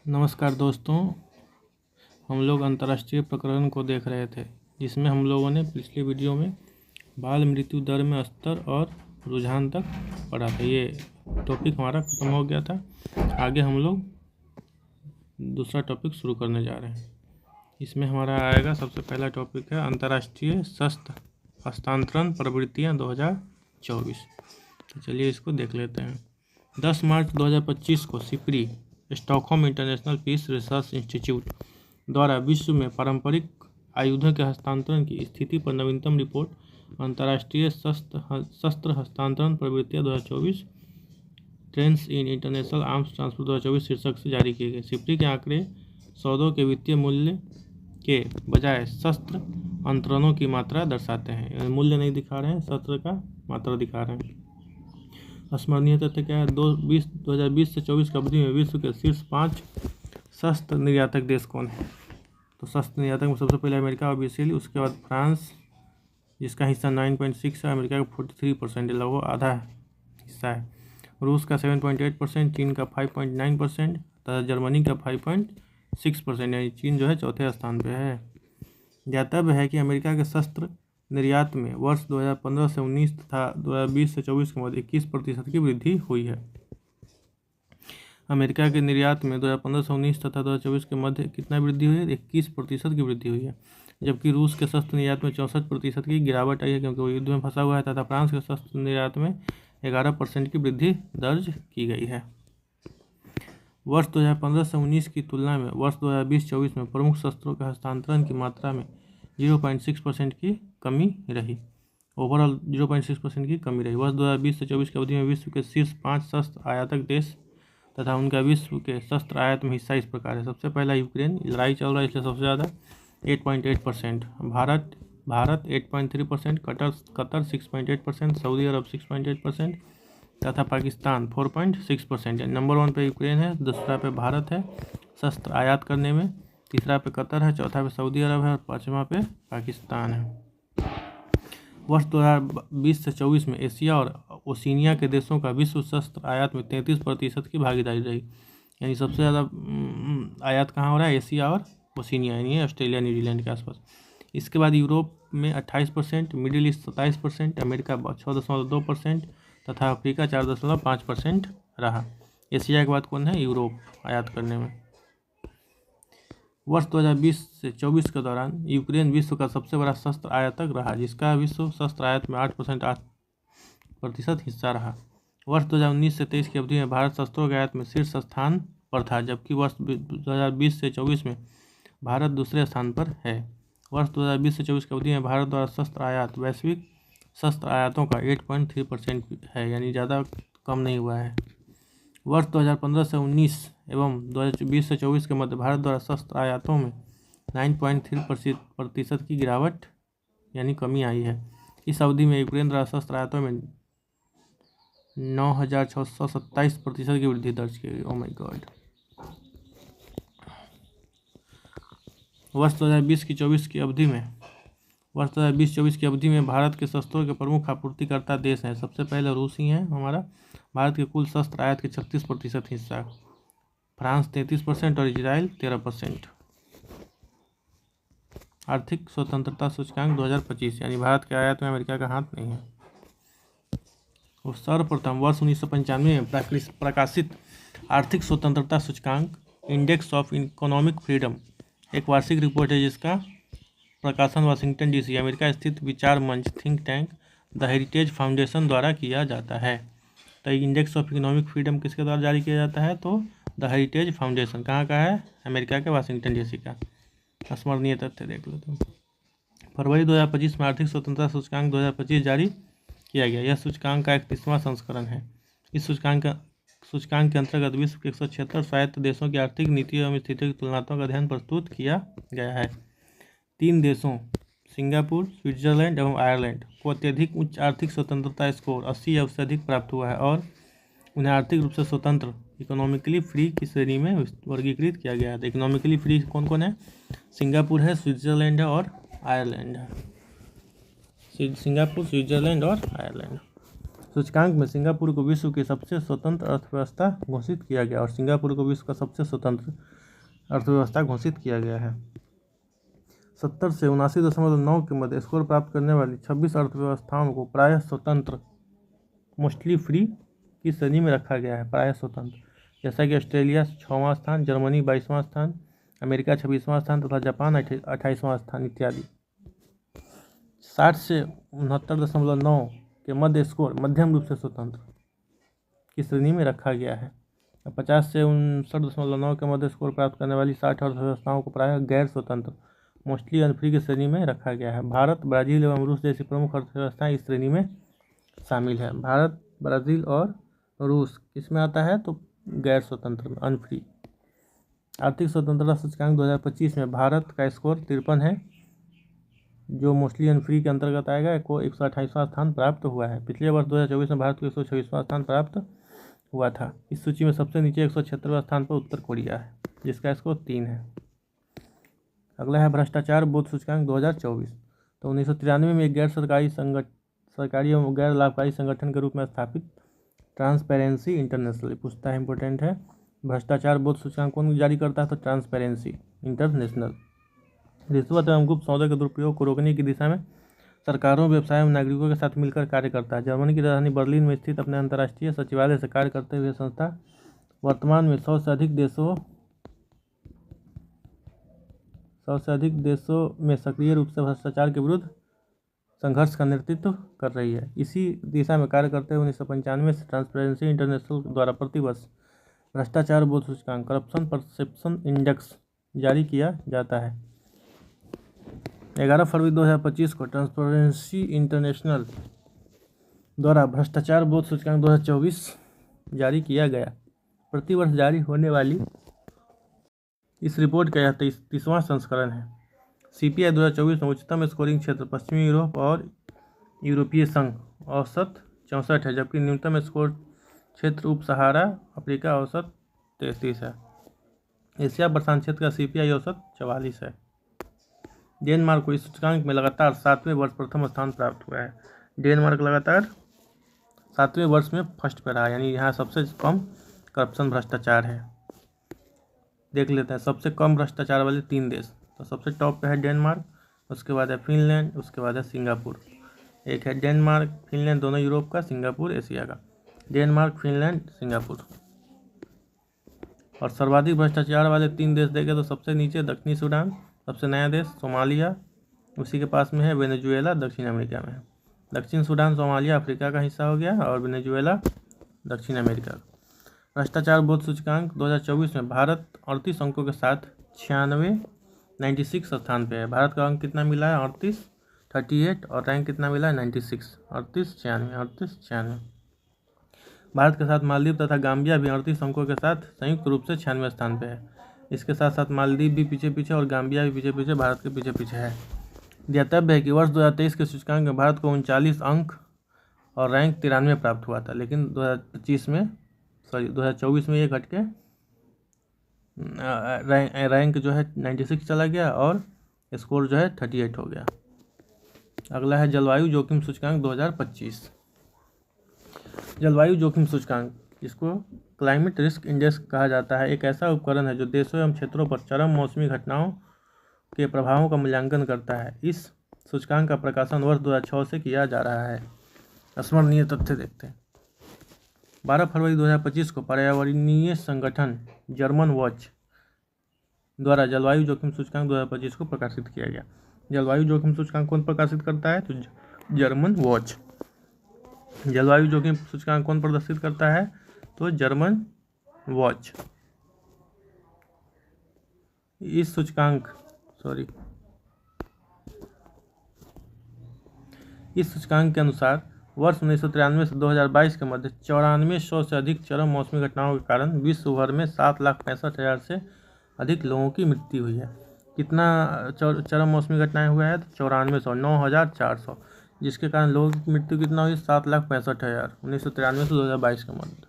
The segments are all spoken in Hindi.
नमस्कार दोस्तों, हम लोग अंतर्राष्ट्रीय प्रकरण को देख रहे थे जिसमें हम लोगों ने पिछले वीडियो में बाल मृत्यु दर में स्तर और रुझान तक पढ़ा था। ये टॉपिक हमारा ख़त्म हो गया था। आगे हम लोग दूसरा टॉपिक शुरू करने जा रहे हैं। इसमें हमारा आएगा, सबसे पहला टॉपिक है अंतर्राष्ट्रीय शस्त्र हस्तांतरण प्रवृत्तियाँ 2024। तो चलिए इसको देख लेते हैं। 10 मार्च 2025 को SIPRI Stockholm International Peace Research Institute द्वारा विश्व में पारंपरिक आयुधों के हस्तांतरण की स्थिति पर नवीनतम रिपोर्ट अंतर्राष्ट्रीय शस्त्र हस्तांतरण प्रवृत्तियाँ 2024 trends in international arms transfer 2024 शीर्षक से जारी किए गए। सिपरी के आंकड़े सौदों के वित्तीय मूल्य के बजाय शस्त्र अंतरणों की मात्रा दर्शाते हैं। मूल्य नहीं दिखा रहे हैं, शस्त्र का मात्रा दिखा रहे हैं। स्मरणीय तथ्य क्या है? 2020 से 24 की अवधि में विश्व के शीर्ष 5 शस्त्र निर्यातक देश कौन है? तो शस्त्र निर्यातक में सबसे पहले अमेरिका ऑब्वियसली, उसके बाद फ्रांस जिसका हिस्सा 9.6 है, अमेरिका का 43%, लगभग आधा हिस्सा है। रूस का 7.8%, चीन का 5.9% तथा जर्मनी का 5.6%, यानी चीन जो है चौथे स्थान पर है। ज्ञातव्य है कि अमेरिका के शस्त्र निर्यात में वर्ष 2015 से 19 तथा 2020 से 24 के मध्य 21% की वृद्धि हुई है। अमेरिका के निर्यात में 2015 से 19 तथा 2024 के मध्य कितना वृद्धि हुई है? 21% की वृद्धि हुई है। जबकि रूस के शस्त्र निर्यात में 64% की गिरावट आई है, क्योंकि वो युद्ध में फंसा हुआ है, तथा फ्रांस के शस्त्र निर्यात में 11% की वृद्धि दर्ज की गई है। वर्ष 2015 से 19 की तुलना में वर्ष 2020-24 में प्रमुख शस्त्रों के हस्तांतरण की मात्रा में 0.6% की कमी रही। ओवरऑल 0.6% की कमी रही। वर्ष 2020 से 24 की अवधि में विश्व के शीर्ष 5 शस्त्र आयातक देश तथा उनका विश्व के शस्त्र आयात में हिस्सा इस प्रकार है। सबसे पहला यूक्रेन, लड़ाई चल रहा है इसलिए सबसे ज़्यादा 8.8%, भारत 8.3%, कतर 6.8%, सऊदी अरब 6.8% तथा पाकिस्तान 4.6%। नंबर 1 पे यूक्रेन है, दूसरा पे भारत है शस्त्र आयात करने में, तीसरा पे कतर है, चौथा पे सऊदी अरब है और पाँचवा पे पाकिस्तान है। वर्ष 2020 से 24 में एशिया और ओशिनिया के देशों का विश्व शस्त्र आयात में 33% की भागीदारी रही। यानी सबसे ज़्यादा आयात कहाँ हो रहा है? एशिया और ओशिनिया, यानी ऑस्ट्रेलिया न्यूजीलैंड के आसपास। इसके बाद यूरोप में 28%, मिडिल ईस्ट 27%, अमेरिका 6.2% तथा अफ्रीका 4.5% रहा। एशिया के बाद कौन है? यूरोप आयात करने में। वर्ष 2020 से 24 के दौरान यूक्रेन विश्व का सबसे बड़ा शस्त्र आयातक रहा, जिसका विश्व शस्त्र आयात में 8% हिस्सा रहा। वर्ष 2019 से 23 की अवधि में भारत शस्त्रों के आयात में शीर्ष स्थान पर था, जबकि वर्ष 2020 से 24 में भारत दूसरे स्थान पर है। वर्ष 2020 से 24 की अवधि में भारत द्वारा शस्त्र आयात वैश्विक शस्त्र आयातों का 8.3% है, यानी ज़्यादा कम नहीं हुआ है। वर्ष 2015 से 19 एवं 2020 से 24 के मध्य भारत द्वारा शस्त्र आयातों में 9.3% की गिरावट यानी कमी आई है। इस अवधि में यूक्रेन द्वारा शस्त्र आयातों में 9,627% की वृद्धि दर्ज की गई। Oh my God. वर्ष 2020-24 की अवधि में भारत के शस्त्रों के प्रमुख आपूर्तिकर्ता देश हैं। सबसे पहले रूस ही हैं हमारा। भारत के कुल शस्त्र आयात के 36% हिस्सा, फ्रांस 33% और इजराइल 13%। आर्थिक स्वतंत्रता सूचकांक 2025, यानी भारत के आयात में अमेरिका का हाथ नहीं है। और सर्वप्रथम वर्ष 1995 में प्रकाशित आर्थिक स्वतंत्रता सूचकांक इंडेक्स ऑफ इकोनॉमिक फ्रीडम एक वार्षिक रिपोर्ट है, जिसका प्रकाशन वाशिंगटन डीसी अमेरिका स्थित विचार मंच think tank the heritage foundation द्वारा किया जाता है। तो इंडेक्स ऑफ इकोनॉमिक फ्रीडम किसके द्वारा जारी किया जाता है? तो द हेरिटेज फाउंडेशन कहाँ का है? अमेरिका के वाशिंगटन डीसी का। स्मरणीय तथ्य देख लो तुम। फरवरी 2025 में आर्थिक स्वतंत्रता सूचकांक 2025 जारी किया गया। यह सूचकांक का 31वां संस्करण है। इस सूचकांक के अंतर्गत विश्व के 176 स्वायत्त देशों की आर्थिक नीति एवं स्थिति की तुलनात्मक अध्ययन प्रस्तुत किया गया है। 3 देशों सिंगापुर, स्विट्जरलैंड एवं आयरलैंड को अत्यधिक उच्च आर्थिक स्वतंत्रता स्कोर 80 या उससे अधिक प्राप्त हुआ है और उन्हें आर्थिक रूप से स्वतंत्र इकोनॉमिकली फ्री की श्रेणी में वर्गीकृत किया गया है। तो इकोनॉमिकली फ्री कौन कौन है? सिंगापुर है, स्विट्जरलैंड है और आयरलैंड है। सिंगापुर, स्विट्जरलैंड और आयरलैंड। सूचकांक में सिंगापुर को विश्व की सबसे स्वतंत्र अर्थव्यवस्था घोषित किया गया और सिंगापुर को विश्व का सबसे स्वतंत्र अर्थव्यवस्था घोषित किया गया है। 70 से 79.9 के मध्य स्कोर प्राप्त करने वाली 26 अर्थव्यवस्थाओं को प्रायः स्वतंत्र मोस्टली फ्री की श्रेणी में रखा गया है। प्रायः स्वतंत्र, जैसा कि ऑस्ट्रेलिया 6वां स्थान, जर्मनी 22वां स्थान, अमेरिका 26वां स्थान तथा जापान 28वां स्थान इत्यादि। 60 से 69.9 के मध्य स्कोर मध्यम रूप से स्वतंत्र की श्रेणी में रखा गया है। 50 से 59.9 के मध्य स्कोर प्राप्त करने वाली 60 अर्थव्यवस्थाओं को प्रायः गैर स्वतंत्र मोस्टली अनफ्री की श्रेणी में रखा गया है। भारत, ब्राज़ील एवं रूस जैसी प्रमुख अर्थव्यवस्थाएं इस श्रेणी में शामिल है। भारत, ब्राज़ील और रूस किस में आता है? तो गैर स्वतंत्र में, अनफ्री। आर्थिक स्वतंत्रता सूचकांक 2025 में भारत का स्कोर 53 है, जो मोस्टली अनफ्री के अंतर्गत आएगा, को 128वां स्थान प्राप्त हुआ है। पिछले वर्ष 2024 में भारत को 126वां स्थान प्राप्त हुआ था। इस सूची में सबसे नीचे 176वां स्थान पर उत्तर कोरिया है, जिसका स्कोर 3 है। अगला है भ्रष्टाचार बोध सूचकांक 2024। तो 1993 में एक गैर सरकारी एवं गैर लाभकारी संगठन के रूप में स्थापित ट्रांसपेरेंसी इंटरनेशनल पूछता है, इंपॉर्टेंट है। भ्रष्टाचार बोध सूचकांक कौन जारी करता है? तो ट्रांसपेरेंसी इंटरनेशनल। रिश्वत एवं गुप्त सौदे के दुरुपयोग को रोकने की दिशा में सरकारों, व्यवसायों एवं नागरिकों के साथ मिलकर कार्य करता है। जर्मनी की राजधानी बर्लिन में स्थित अपने अंतर्राष्ट्रीय सचिवालय से कार्य करते हुए संस्था वर्तमान में 100 से अधिक देशों में सक्रिय रूप से भ्रष्टाचार के विरुद्ध संघर्ष का नेतृत्व कर रही है। इसी दिशा में कार्य करते हुए 1995 से ट्रांसपेरेंसी इंटरनेशनल द्वारा प्रतिवर्ष भ्रष्टाचार बोध सूचकांक करप्शन परसेप्शन इंडेक्स जारी किया जाता है। 11 फरवरी 2025 को ट्रांसपेरेंसी इंटरनेशनल द्वारा भ्रष्टाचार बोध सूचकांक 2024 जारी किया गया। प्रतिवर्ष जारी होने वाली इस रिपोर्ट का यह 30वां संस्करण है। CPI 2024 में उच्चतम स्कोरिंग क्षेत्र पश्चिमी यूरोप और यूरोपीय संघ औसत 64 है, जबकि न्यूनतम स्कोर क्षेत्र उप सहारा अफ्रीका औसत 33 है। एशिया प्रशांत क्षेत्र का CPI औसत 44 है। डेनमार्क को इस सूचकांक में लगातार 7वें वर्ष प्रथम स्थान प्राप्त हुआ है। डेनमार्क लगातार 7वें वर्ष में फर्स्ट पे रहा, यानी यहाँ सबसे कम करप्शन भ्रष्टाचार है। देख लेते हैं सबसे कम भ्रष्टाचार वाले 3 देश। तो सबसे टॉप पे है डेनमार्क, उसके बाद है फिनलैंड, उसके बाद है सिंगापुर। एक है डेनमार्क, फिनलैंड दोनों यूरोप का, सिंगापुर एशिया का। Denmark, Finland, Singapore. और सर्वाधिक भ्रष्टाचार वाले 3 देश देखें तो सबसे नीचे दक्षिणी सूडान, सबसे नया देश सोमालिया, उसी के पास में है वेनेजुएला, दक्षिण अमेरिका में है। दक्षिण सूडान, सोमालिया अफ्रीका का हिस्सा हो गया और वेनेजुएला दक्षिण अमेरिका का। भ्रष्टाचार बोध सूचकांक 2024 में भारत 38 अंकों के साथ 96 स्थान पे है। भारत का अंक कितना मिला है? 38 और रैंक कितना मिला है? 96। 38-96। भारत के साथ मालदीव तथा गाम्बिया भी 38 अंकों के साथ संयुक्त रूप से 96वें स्थान पे है। इसके साथ साथ मालदीव भी पीछे और गाम्बिया भी पीछे भारत के पीछे है। ध्यातव्य है कि वर्ष 2023 के सूचकांक में भारत को 39 अंक और रैंक 93 प्राप्त हुआ था, लेकिन 2024 में ये घट के रैंक जो है 96 चला गया और स्कोर जो है 38 हो गया। अगला है जलवायु जोखिम सूचकांक 2025। जलवायु जोखिम सूचकांक, जिसको क्लाइमेट रिस्क इंडेक्स कहा जाता है, एक ऐसा उपकरण है जो देशों एवं क्षेत्रों पर चरम मौसमी घटनाओं के प्रभावों का मूल्यांकन करता है। इस सूचकांक का प्रकाशन वर्ष 2006 से किया जा रहा है। स्मरणीय तथ्य देखते हैं। 12 फरवरी 2025 को पर्यावरणीय संगठन जर्मन वॉच द्वारा जलवायु जोखिम सूचकांक 2025 को प्रकाशित किया गया। जलवायु जोखिम सूचकांक कौन प्रकाशित करता है? तो जर्मन वॉच। जलवायु जोखिम सूचकांक कौन प्रदर्शित करता है? तो जर्मन वॉच। इस सूचकांक के अनुसार वर्ष 1993 से 2022 के मध्य 9400 से अधिक चरम मौसमी घटनाओं के कारण विश्व भर में 7,65,000 से अधिक लोगों की मृत्यु हुई है। कितना चरम मौसमी घटनाएं हुआ है? तो 9400, 9,400, जिसके कारण लोगों की मृत्यु कितना हुई? 7,65,000 1993 से 2022 के मध्य।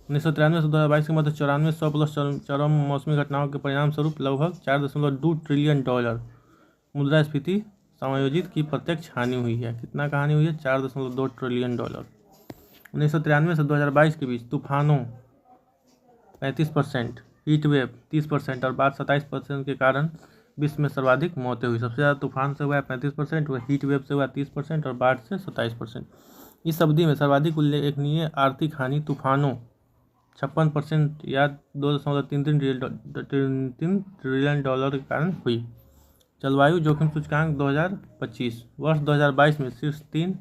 1993 से 2022 के मध्य 9400 प्लस चरम मौसमी घटनाओं के परिणाम स्वरूप लगभग $4.2 ट्रिलियन मुद्रास्फीति समायोजित की प्रत्यक्ष हानि हुई है। कितना का हानि हुई है? $4.2 ट्रिलियन। 1993 से 2022 के बीच तूफानों 35%, हीट वेव 30% और बाढ़ 27% के कारण विश्व में सर्वाधिक मौतें हुई। सबसे ज़्यादा तूफान से हुआ है 35%, वह हीट वेव से हुआ 30% और बाढ़ से 27%। इस अवधि में सर्वाधिक उल्लेखनीय आर्थिक हानि तूफानों 56% या 2.33 ट्रिलियन डॉलर के कारण हुई। जलवायु जोखिम सूचकांक 2025 वर्ष 2022 में शीर्ष 3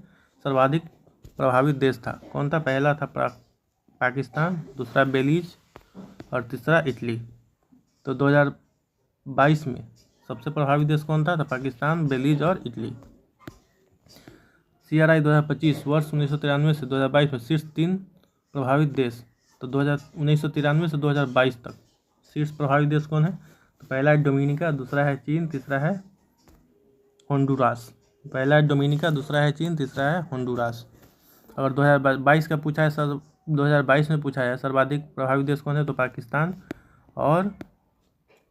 सर्वाधिक प्रभावित देश था। कौन था? पहला था पाकिस्तान, दूसरा बेलीज और तीसरा इटली। तो 2022 में सबसे प्रभावित देश कौन था? तो पाकिस्तान, बेलीज और इटली। CRI 2025 वर्ष 1993 से 2022 में शीर्ष 3 प्रभावित देश। तो 1993 से 2022 तक शीर्ष प्रभावित देश कौन है? तो पहला है डोमिनिका, दूसरा है चीन, तीसरा है होंडुरास। पहला है डोमिनिका, दूसरा है चीन, तीसरा है होंडुरास। अगर 2022 का पूछा है सर, 2022 में पूछा है सर्वाधिक प्रभावित देश कौन है? तो पाकिस्तान। और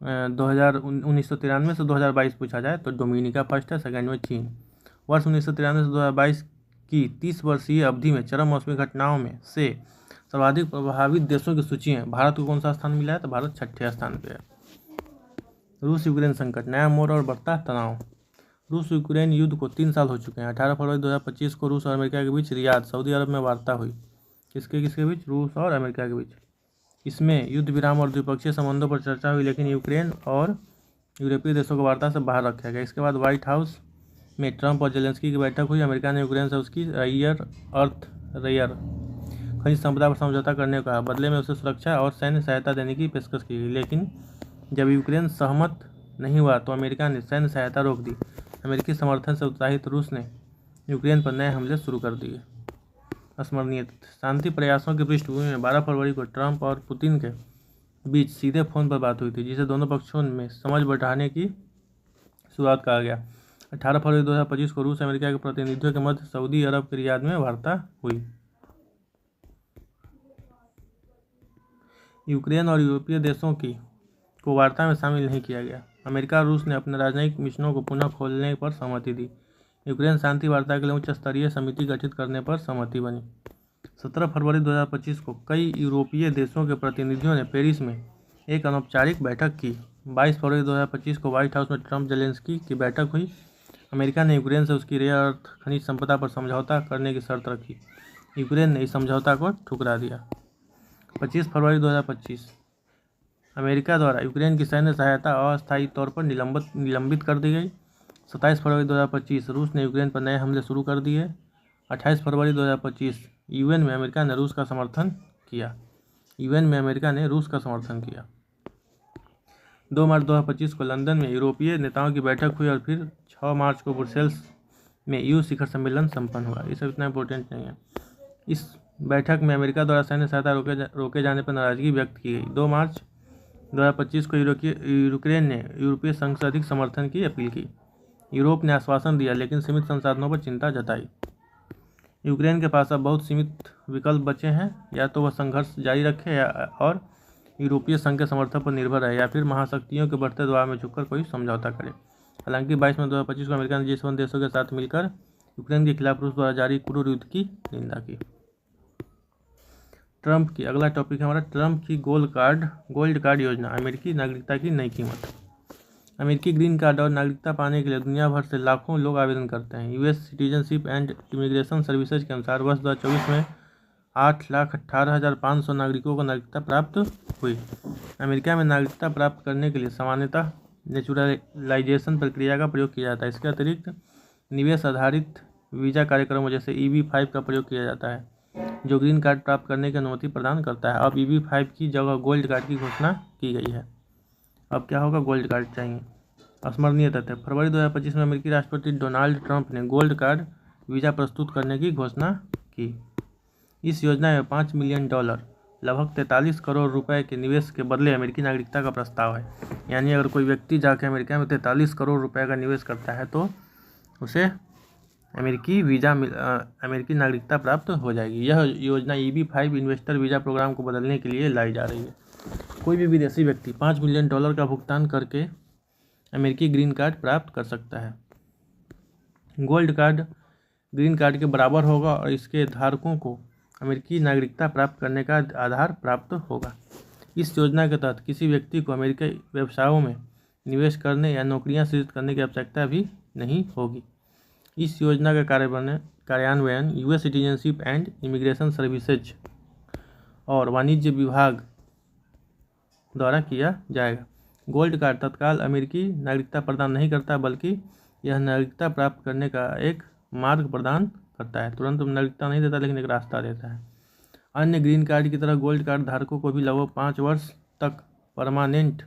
1993 से 2022 पूछा जाए तो डोमिनिका फर्स्ट है, सेकंड में चीन। वर्ष 1993 से 2022 की 30 वर्षीय अवधि में चरम मौसमी घटनाओं में से सर्वाधिक प्रभावित देशों की सूची है। भारत को कौन सा स्थान मिला है? तो भारत 6ठे स्थान पे है। रूस यूक्रेन संकट, नया मोड़ और बढ़ता तनाव। रूस यूक्रेन युद्ध को 3 साल हो चुके हैं। 18 फरवरी 2025 को रूस और अमेरिका के बीच रियाद, सऊदी अरब में वार्ता हुई। किसके बीच? रूस और अमेरिका के बीच। इसमें युद्ध विराम और द्विपक्षीय संबंधों पर चर्चा हुई, लेकिन यूक्रेन और यूरोपीय देशों को वार्ता से बाहर रखा गया। इसके बाद व्हाइट हाउस में ट्रंप और जेलेंस्की की बैठक हुई। अमेरिका ने यूक्रेन से उसकी रेयर खनिज संपदा पर समझौता करने को कहा, बदले में उसे सुरक्षा और सैन्य सहायता देने की पेशकश की गई। लेकिन जब यूक्रेन सहमत नहीं हुआ तो अमेरिका ने सैन्य सहायता रोक दी। अमेरिकी समर्थन से उत्साहित रूस ने यूक्रेन पर नए हमले शुरू कर दिए। स्मरणीय शांति प्रयासों की पृष्ठभूमि में 12 फरवरी को ट्रंप और पुतिन के बीच सीधे फोन पर बात हुई थी, जिसे दोनों पक्षों में समझ बढ़ाने की शुरुआत कहा गया। 18 फरवरी 2025 को रूस अमेरिका के प्रतिनिधियों के मध्य सऊदी अरब के रियाद में वार्ता हुई। यूक्रेन और यूरोपीय देशों को वार्ता में शामिल नहीं किया गया। अमेरिका और रूस ने अपने राजनयिक मिशनों को पुनः खोलने पर सहमति दी। यूक्रेन शांति वार्ता के लिए उच्च स्तरीय समिति गठित करने पर सहमति बनी। 17 फरवरी 2025 को कई यूरोपीय देशों के प्रतिनिधियों ने पेरिस में एक अनौपचारिक बैठक की। 22 फरवरी 2025 को व्हाइट हाउस में ट्रंप जेलेंस्की की बैठक हुई। अमेरिका ने यूक्रेन से उसकी रेयर अर्थ खनिज संपदा पर समझौता करने की शर्त रखी। यूक्रेन ने इस समझौता को ठुकरा दिया। 25 फरवरी 2025 अमेरिका द्वारा यूक्रेन की सैन्य सहायता अस्थायी तौर पर निलंबित कर दी गई। 27 फरवरी 2025 रूस ने यूक्रेन पर नए हमले शुरू कर दिए। 28 फरवरी 2025 यूएन में अमेरिका ने रूस का समर्थन किया। 2 मार्च 2025 को लंदन में यूरोपीय नेताओं की बैठक हुई और फिर 6 मार्च को ब्रुसेल्स में EU शिखर सम्मेलन संपन्न हुआ। ये सब इतना इम्पोर्टेंट नहीं है। इस बैठक में अमेरिका द्वारा सैन्य सहायता रोके जाने पर नाराजगी व्यक्त की गई। 2 मार्च 2025 को यूक्रेन ने यूरोपीय संघ से अधिक समर्थन की अपील की। यूरोप ने आश्वासन दिया, लेकिन सीमित संसाधनों पर चिंता जताई। यूक्रेन के पास अब बहुत सीमित विकल्प बचे हैं, या तो वह संघर्ष जारी रखे और यूरोपीय संघ के समर्थन पर निर्भर है, या फिर महाशक्तियों के बढ़ते दबाव में झुककर कोई समझौता करे। हालांकि 22 मई 2025 को अमेरिका ने G7 देशों के साथ मिलकर यूक्रेन के खिलाफ रूस द्वारा जारी क्रूर युद्ध की निंदा की। ट्रंप की अगला टॉपिक है हमारा ट्रंप की गोल्ड कार्ड योजना, अमेरिकी नागरिकता की नई कीमत। अमेरिकी ग्रीन कार्ड और नागरिकता पाने के लिए दुनिया भर से लाखों लोग आवेदन करते हैं। US citizenship and immigration services के अनुसार वर्ष 2024 में 8,18,500 नागरिकों को नागरिकता प्राप्त हुई। अमेरिका में नागरिकता प्राप्त करने के लिए सामान्यतः नेचुरलाइजेशन प्रक्रिया का प्रयोग किया जाता है। इसके अतिरिक्त निवेश आधारित वीज़ा कार्यक्रमों जैसे EB-5 का प्रयोग किया जाता है, जो ग्रीन कार्ड प्राप्त करने की अनुमति प्रदान करता है। अब EB-5 की जगह गोल्ड कार्ड की घोषणा की गई है। अब क्या होगा? गोल्ड कार्ड चाहिए। स्मरणीय तथ्य, फरवरी 2025 में अमेरिकी राष्ट्रपति डोनाल्ड ट्रंप ने गोल्ड कार्ड वीज़ा प्रस्तुत करने की घोषणा की। इस योजना में $5 मिलियन लगभग 43 करोड़ रुपए के निवेश के बदले अमेरिकी नागरिकता का प्रस्ताव है। यानी अगर कोई व्यक्ति जाकर अमेरिका में 43 करोड़ रुपए का निवेश करता है तो उसे अमेरिकी नागरिकता प्राप्त हो जाएगी। यह योजना EB-5 इन्वेस्टर वीज़ा प्रोग्राम को बदलने के लिए लाई जा रही है। कोई भी विदेशी व्यक्ति $5 मिलियन का भुगतान करके अमेरिकी ग्रीन कार्ड प्राप्त कर सकता है। गोल्ड कार्ड ग्रीन कार्ड के बराबर होगा और इसके धारकों को अमेरिकी नागरिकता प्राप्त करने का आधार प्राप्त होगा। इस योजना के तहत किसी व्यक्ति को अमेरिकी व्यवसायों में निवेश करने या नौकरियां सृजित करने की आवश्यकता भी नहीं होगी। इस योजना का कार्यान्वयन US citizenship and immigration services और वाणिज्य विभाग द्वारा किया जाएगा। गोल्ड कार्ड तत्काल अमेरिकी नागरिकता प्रदान नहीं करता, बल्कि यह नागरिकता प्राप्त करने का एक मार्ग प्रदान करता है। तुरंत नागरिकता नहीं देता, लेकिन एक रास्ता देता है। अन्य ग्रीन कार्ड की तरह गोल्ड कार्ड धारकों को भी लगभग 5 वर्ष तक परमानेंट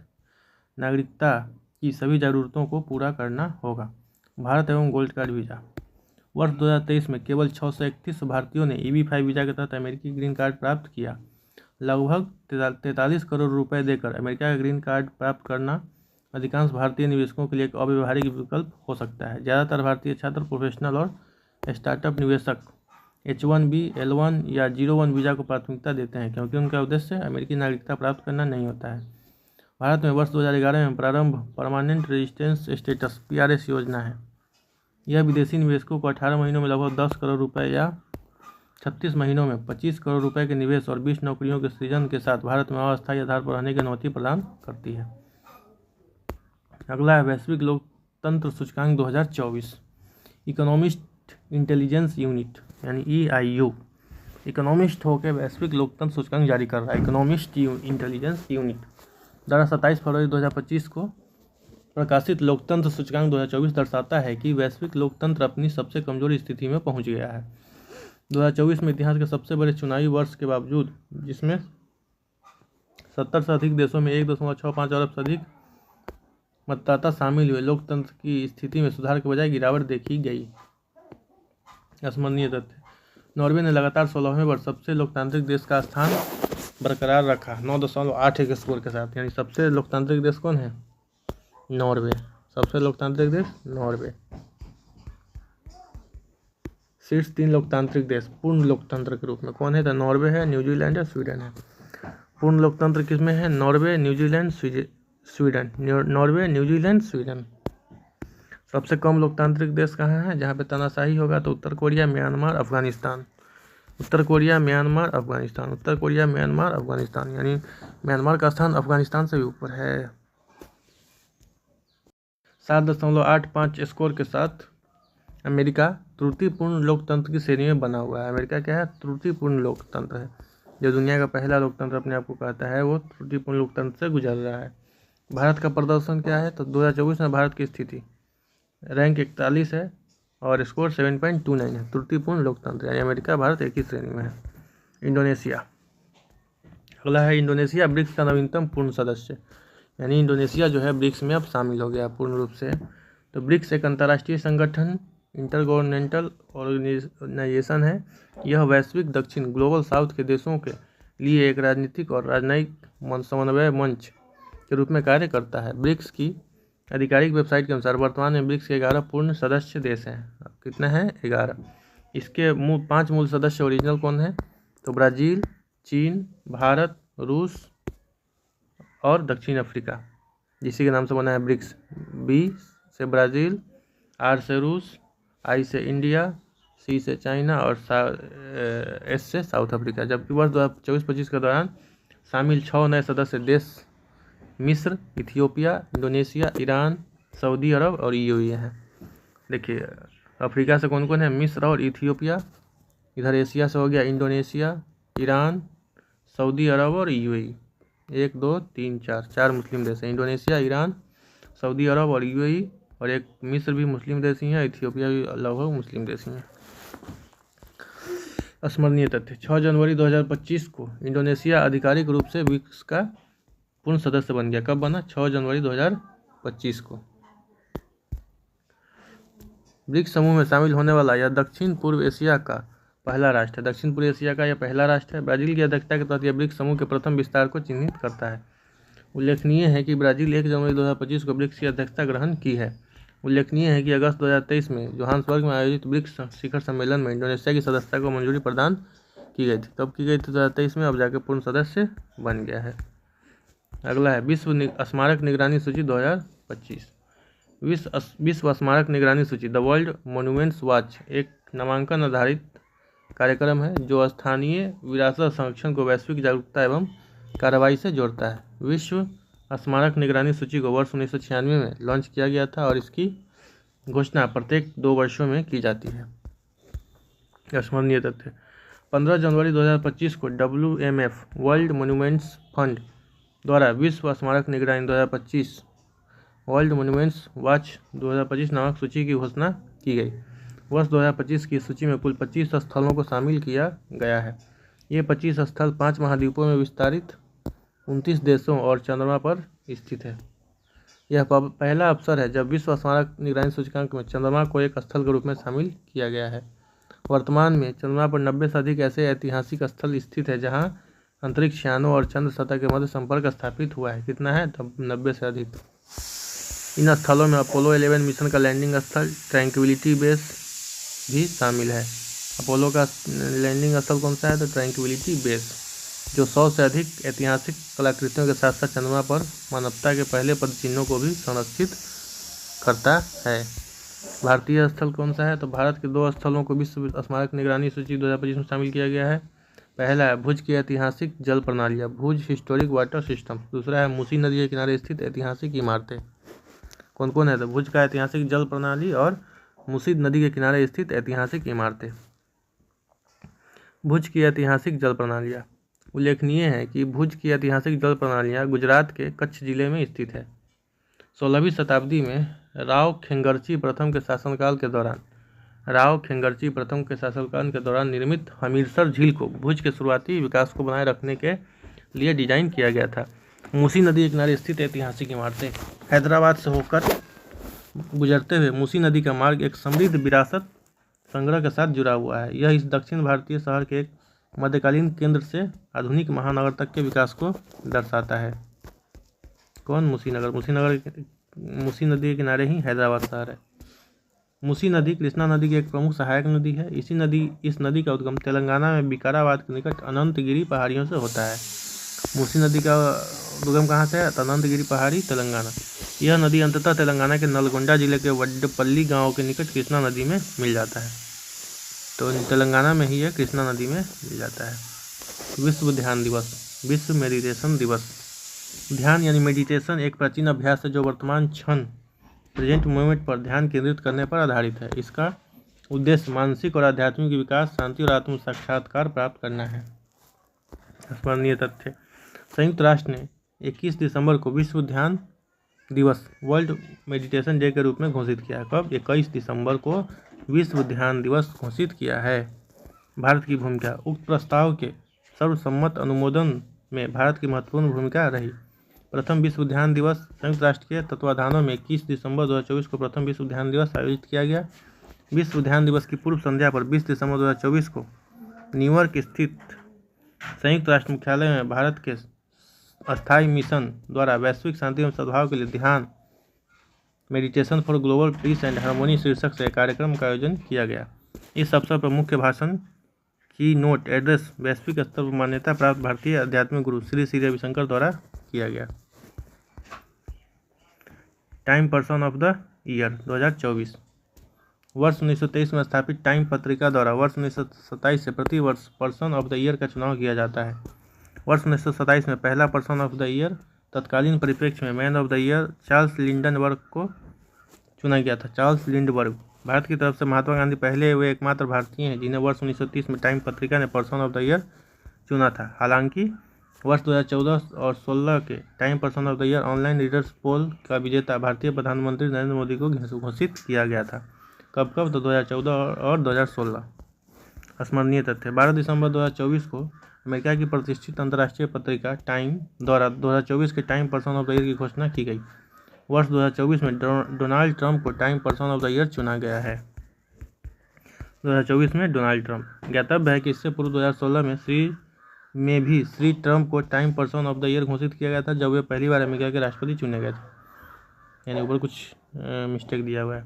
नागरिकता की सभी ज़रूरतों को पूरा करना होगा। भारत एवं गोल्ड कार्ड वीज़ा। वर्ष 2023 में केवल 631 भारतीयों ने EB-5 वीज़ा के तहत अमेरिकी ग्रीन कार्ड प्राप्त किया। लगभग 43 करोड़ रुपए देकर अमेरिका का ग्रीन कार्ड प्राप्त करना अधिकांश भारतीय निवेशकों के लिए एक अव्यवहारिक विकल्प हो सकता है। ज़्यादातर भारतीय छात्र, प्रोफेशनल और स्टार्टअप निवेशक H-1B, L-1 या 0-1 वीज़ा को प्राथमिकता देते हैं, क्योंकि उनका उद्देश्य अमेरिकी नागरिकता प्राप्त करना नहीं होता है। भारत में वर्ष 2011 में प्रारंभ परमानेंट रेजिडेंस स्टेटस PRS योजना है। यह विदेशी निवेशकों को 18 महीनों में लगभग 10 करोड़ रुपए या 36 महीनों में 25 करोड़ रुपए के निवेश और 20 नौकरियों के सृजन के साथ भारत में अस्थायी आधार पर रहने की अनुमति प्रदान करती है। अगला है वैश्विक लोकतंत्र सूचकांक 2024। इकोनॉमिस्ट इंटेलिजेंस यूनिट यानी EIU इकोनॉमिस्ट होकर वैश्विक लोकतंत्र सूचकांक जारी कर रहा है। इकोनॉमिस्ट इंटेलिजेंस यूनिट द्वारा 27 फरवरी 2025 को प्रकाशित लोकतंत्र सूचकांक 2024 दर्शाता है कि वैश्विक लोकतंत्र अपनी सबसे कमजोर स्थिति में पहुंच गया है। 2024 में इतिहास के सबसे बड़े चुनावी वर्ष के बावजूद, जिसमें 70 से अधिक देशों में 1.65 अरब से अधिक मतदाता शामिल हुए, लोकतंत्र की स्थिति में सुधार के बजाय गिरावट देखी गई। स्मरणीय तथ्य। नॉर्वे ने लगातार 16वें वर्ष सबसे लोकतांत्रिक देश का स्थान बरकरार रखा 9.81 स्कोर के साथ। यानी सबसे लोकतांत्रिक देश कौन है? नॉर्वे। सबसे लोकतांत्रिक देश नॉर्वे। शीर्ष 3 लोकतांत्रिक देश पूर्ण लोकतंत्र के रूप में कौन है? तो नॉर्वे है, न्यूजीलैंड है, स्वीडन है। पूर्ण लोकतंत्र किसमें है? Norway, New Zealand, Sweden. Norway, New Zealand, Sweden. सबसे कम लोकतांत्रिक देश कहाँ है जहाँ पे तानाशाही होगा? तो उत्तर कोरिया, म्यांमार, अफगानिस्तान। उत्तर कोरिया, म्यांमार, अफगानिस्तान। उत्तर कोरिया, म्यांमार, अफगानिस्तान। यानी म्यांमार का स्थान अफगानिस्तान से भी ऊपर है। 7.85 स्कोर के साथ अमेरिका त्रुटिपूर्ण लोकतंत्र की श्रेणी में बना हुआ है। अमेरिका क्या है? त्रुटिपूर्ण लोकतंत्र है। जो दुनिया का पहला लोकतंत्र अपने आप को कहता है, वो त्रुटिपूर्ण लोकतंत्र से गुजर रहा है। भारत का प्रदर्शन क्या है? तो 2024 में भारत की स्थिति रैंक 41 है और स्कोर 7.29 है। त्रुटिपूर्ण लोकतंत्र यानी अमेरिका, भारत एक ही श्रेणी में है। इंडोनेशिया। अगला है इंडोनेशिया ब्रिक्स का नवीनतम पूर्ण सदस्य। यानी इंडोनेशिया जो है ब्रिक्स में अब शामिल हो गया पूर्ण रूप से। तो ब्रिक्स एक अंतर्राष्ट्रीय संगठन, इंटरगवर्नमेंटल ऑर्गेनाइजेशन है। यह वैश्विक दक्षिण ग्लोबल साउथ के देशों के लिए एक राजनीतिक और राजनयिक समन्वय मंच के रूप में कार्य करता है। ब्रिक्स की आधिकारिक वेबसाइट के अनुसार वर्तमान में ब्रिक्स के 11 पूर्ण सदस्य देश हैं। कितने हैं? 11। इसके 5 मूल सदस्य ओरिजिनल कौन है? तो ब्राज़ील, चीन, भारत, रूस और दक्षिण अफ्रीका, जिसी के नाम से बना है ब्रिक्स। B से ब्राज़ील, R से रूस, I से इंडिया, C से चाइना और S से साउथ अफ्रीका। जबकि वर्ष 2024-25 के दौरान शामिल 6 नए सदस्य देश मिस्र, इथियोपिया, इंडोनेशिया, ईरान, सऊदी अरब और UAE हैं। देखिए अफ्रीका से कौन कौन है? मिस्र और इथियोपिया। इधर एशिया से हो गया इंडोनेशिया, ईरान, सऊदी अरब और UAE। 1 2 3 4 मुस्लिम देश हैं। इंडोनेशिया, ईरान, सऊदी अरब और UAE। और एक मिस्र भी मुस्लिम देश ही है, इथियोपिया भी लगभग मुस्लिम देश ही है। स्मरणीय तथ्य। 6 जनवरी 2025 को इंडोनेशिया आधिकारिक रूप से ब्रिक्स का पूर्ण सदस्य बन गया। कब बना? 6 जनवरी 2025 को। ब्रिक्स समूह में शामिल होने वाला यह दक्षिण पूर्व एशिया का पहला राष्ट्र है। दक्षिण पूर्व एशिया का यह पहला राष्ट्र है। ब्राज़ील की अध्यक्षता के तहत यह ब्रिक्स समूह के प्रथम विस्तार को चिन्हित करता है। उल्लेखनीय है कि ब्राज़ील 1 जनवरी 2025 को ब्रिक्स की अध्यक्षता ग्रहण की है। उल्लेखनीय है कि अगस्त 2023 में जोहान्सबर्ग में आयोजित ब्रिक्स शिखर सम्मेलन में इंडोनेशिया की सदस्यता को मंजूरी प्रदान की गई थी। कब की गई थी? 2023 में। अब जाके पूर्ण सदस्य बन गया है। अगला है विश्व स्मारक निगरानी सूची 2025। विश्व स्मारक निगरानी सूची द वर्ल्ड मॉन्यूमेंट्स वॉच एक नामांकन आधारित कार्यक्रम है जो स्थानीय विरासत संरक्षण को वैश्विक जागरूकता एवं कार्रवाई से जोड़ता है। विश्व स्मारक निगरानी सूची को वर्ष 1996 में लॉन्च किया गया था और इसकी घोषणा प्रत्येक 2 वर्षों में की जाती है। स्मरणीय तथ्य: 15 जनवरी 2025 को WMF वर्ल्ड मोन्यूमेंट्स फंड द्वारा विश्व स्मारक निगरानी 2025 वर्ल्ड मोन्यूमेंट्स वॉच 2025 नामक सूची की घोषणा की गई। वर्ष 2025 की सूची में कुल 25 स्थलों को शामिल किया गया है। ये 25 स्थल 5 महाद्वीपों में विस्तारित 29 देशों और चंद्रमा पर स्थित है। यह पहला अवसर है जब विश्व स्मारक निगरानी सूचकांक में चंद्रमा को एक स्थल के रूप में शामिल किया गया है। वर्तमान में चंद्रमा पर 90 से अधिक ऐसे ऐतिहासिक स्थल स्थित है जहां अंतरिक्ष यानों और चंद्र सतह के मध्य संपर्क स्थापित हुआ है। कितना है? 90 से अधिक। इन स्थलों में अपोलो 11 मिशन का लैंडिंग स्थल ट्रैंक्विलिटी बेस भी शामिल है। अपोलो का लैंडिंग स्थल कौन सा है? तो ट्रैंक्विलिटी बेस, जो 100 से अधिक ऐतिहासिक कलाकृतियों के साथ साथ चंद्रमा पर मानवता के पहले पदचिन्हों को भी संरक्षित करता है। भारतीय स्थल कौन सा है? तो भारत के 2 स्थलों को विश्व स्मारक निगरानी सूची 2025 में शामिल किया गया है। पहला है भुज की ऐतिहासिक जल प्रणालियाँ, भुज हिस्टोरिक वाटर सिस्टम। दूसरा है मूसी नदी के किनारे स्थित ऐतिहासिक इमारतें। कौन कौन है? तो भुज का ऐतिहासिक जल प्रणाली और मूसी नदी के किनारे स्थित ऐतिहासिक इमारतें। भुज की ऐतिहासिक जल प्रणालियाँ। उल्लेखनीय है कि भुज की ऐतिहासिक जल प्रणालियाँ गुजरात के कच्छ जिले में स्थित है। 16वीं शताब्दी में राव खेंगरची प्रथम के शासनकाल के दौरान निर्मित हमीरसर झील को भुज के शुरुआती विकास को बनाए रखने के लिए डिजाइन किया गया था। मूसी नदी के किनारे स्थित ऐतिहासिक इमारतें। हैदराबाद से होकर गुजरते हुए मूसी नदी का मार्ग एक समृद्ध विरासत संग्रह के साथ जुड़ा हुआ है। यह इस दक्षिण भारतीय शहर के एक मध्यकालीन केंद्र से आधुनिक महानगर तक के विकास को दर्शाता है। कौन? मूसी नदी के किनारे ही हैदराबाद शहर है। मूसी नदी कृष्णा नदी की एक प्रमुख सहायक नदी है। इस नदी का उद्गम तेलंगाना में विकाराबाद के निकट अनंतगिरी पहाड़ियों से होता है। मूसी नदी का उद्गम कहाँ से है? अनंतगिरी पहाड़ी, तेलंगाना। यह नदी अंततः तेलंगाना के नलगोंडा जिले के वड्डपल्ली गांव के निकट कृष्णा नदी में मिल जाता है। तो तेलंगाना में ही यह कृष्णा नदी में मिल जाता है। विश्व ध्यान दिवस, विश्व मेडिटेशन दिवस। ध्यान यानी मेडिटेशन एक प्राचीन अभ्यास है जो वर्तमान क्षण प्रेजेंट मोमेंट पर ध्यान केंद्रित करने पर आधारित है। इसका उद्देश्य मानसिक और आध्यात्मिक विकास, शांति और आत्म साक्षात्कार प्राप्त करना है। स्मरणीय तथ्य: संयुक्त राष्ट्र ने 21 दिसंबर को विश्व ध्यान दिवस वर्ल्ड मेडिटेशन डे के रूप में घोषित किया। कब? 21 दिसंबर को विश्व ध्यान दिवस घोषित किया है। भारत की भूमिका: उक्त प्रस्ताव के सर्वसम्मत अनुमोदन में भारत की महत्वपूर्ण भूमिका रही। प्रथम विश्व ध्यान दिवस संयुक्त राष्ट्र के तत्वाधानों में 21 दिसंबर 2024 को प्रथम विश्व ध्यान दिवस आयोजित किया गया। विश्व ध्यान दिवस की पूर्व संध्या पर 20 दिसंबर 2024 को न्यूयॉर्क स्थित संयुक्त राष्ट्र मुख्यालय में भारत के अस्थायी मिशन द्वारा वैश्विक शांति एवं सद्भाव के लिए ध्यान meditation for global piece and harmony शीर्षक से कार्यक्रम का आयोजन किया गया। इस अवसर पर मुख्य भाषण की नोट एड्रेस वैश्विक स्तर पर मान्यता प्राप्त भारतीय आध्यात्मिक गुरु श्री श्री रविशंकर द्वारा किया गया। Time person of the year 2024। वर्ष 1923 में स्थापित टाइम पत्रिका द्वारा वर्ष 1927 से प्रति वर्ष पर्सन ऑफ द ईयर का चुनाव किया जाता है। वर्ष 1927 में पहला पर्सन ऑफ द ईयर तत्कालीन परिप्रेक्ष्य में man of the year Charles Lindbergh को चुना गया था। चार्ल्स लिंडनबर्ग भारत की तरफ से महात्मा गांधी पहले वे एकमात्र भारतीय हैं जिन्हें वर्ष 1930 में टाइम पत्रिका ने पर्सन ऑफ द ईयर चुना था। हालांकि वर्ष 2014 और 16 के Time person of the year online readers poll का विजेता भारतीय प्रधानमंत्री नरेंद्र मोदी को घोषित किया गया था। कब? तो 2014 और 2016। स्मरणीय तथ्य: 12 दिसंबर 2024 को अमेरिका की प्रतिष्ठित अंतर्राष्ट्रीय पत्रिका टाइम द्वारा 2024 के Time person of the year की घोषणा की गई। वर्ष 2024 में डोनाल्ड ट्रंप को time person of the year चुना गया है। 2024 में डोनाल्ड ट्रंप। ज्ञातव्य है कि इससे पूर्व 2016 में भी श्री ट्रंप को time person of the year घोषित किया गया था जब वे पहली बार अमेरिका के राष्ट्रपति चुने गए थे। यानी ऊपर कुछ मिस्टेक दिया हुआ है।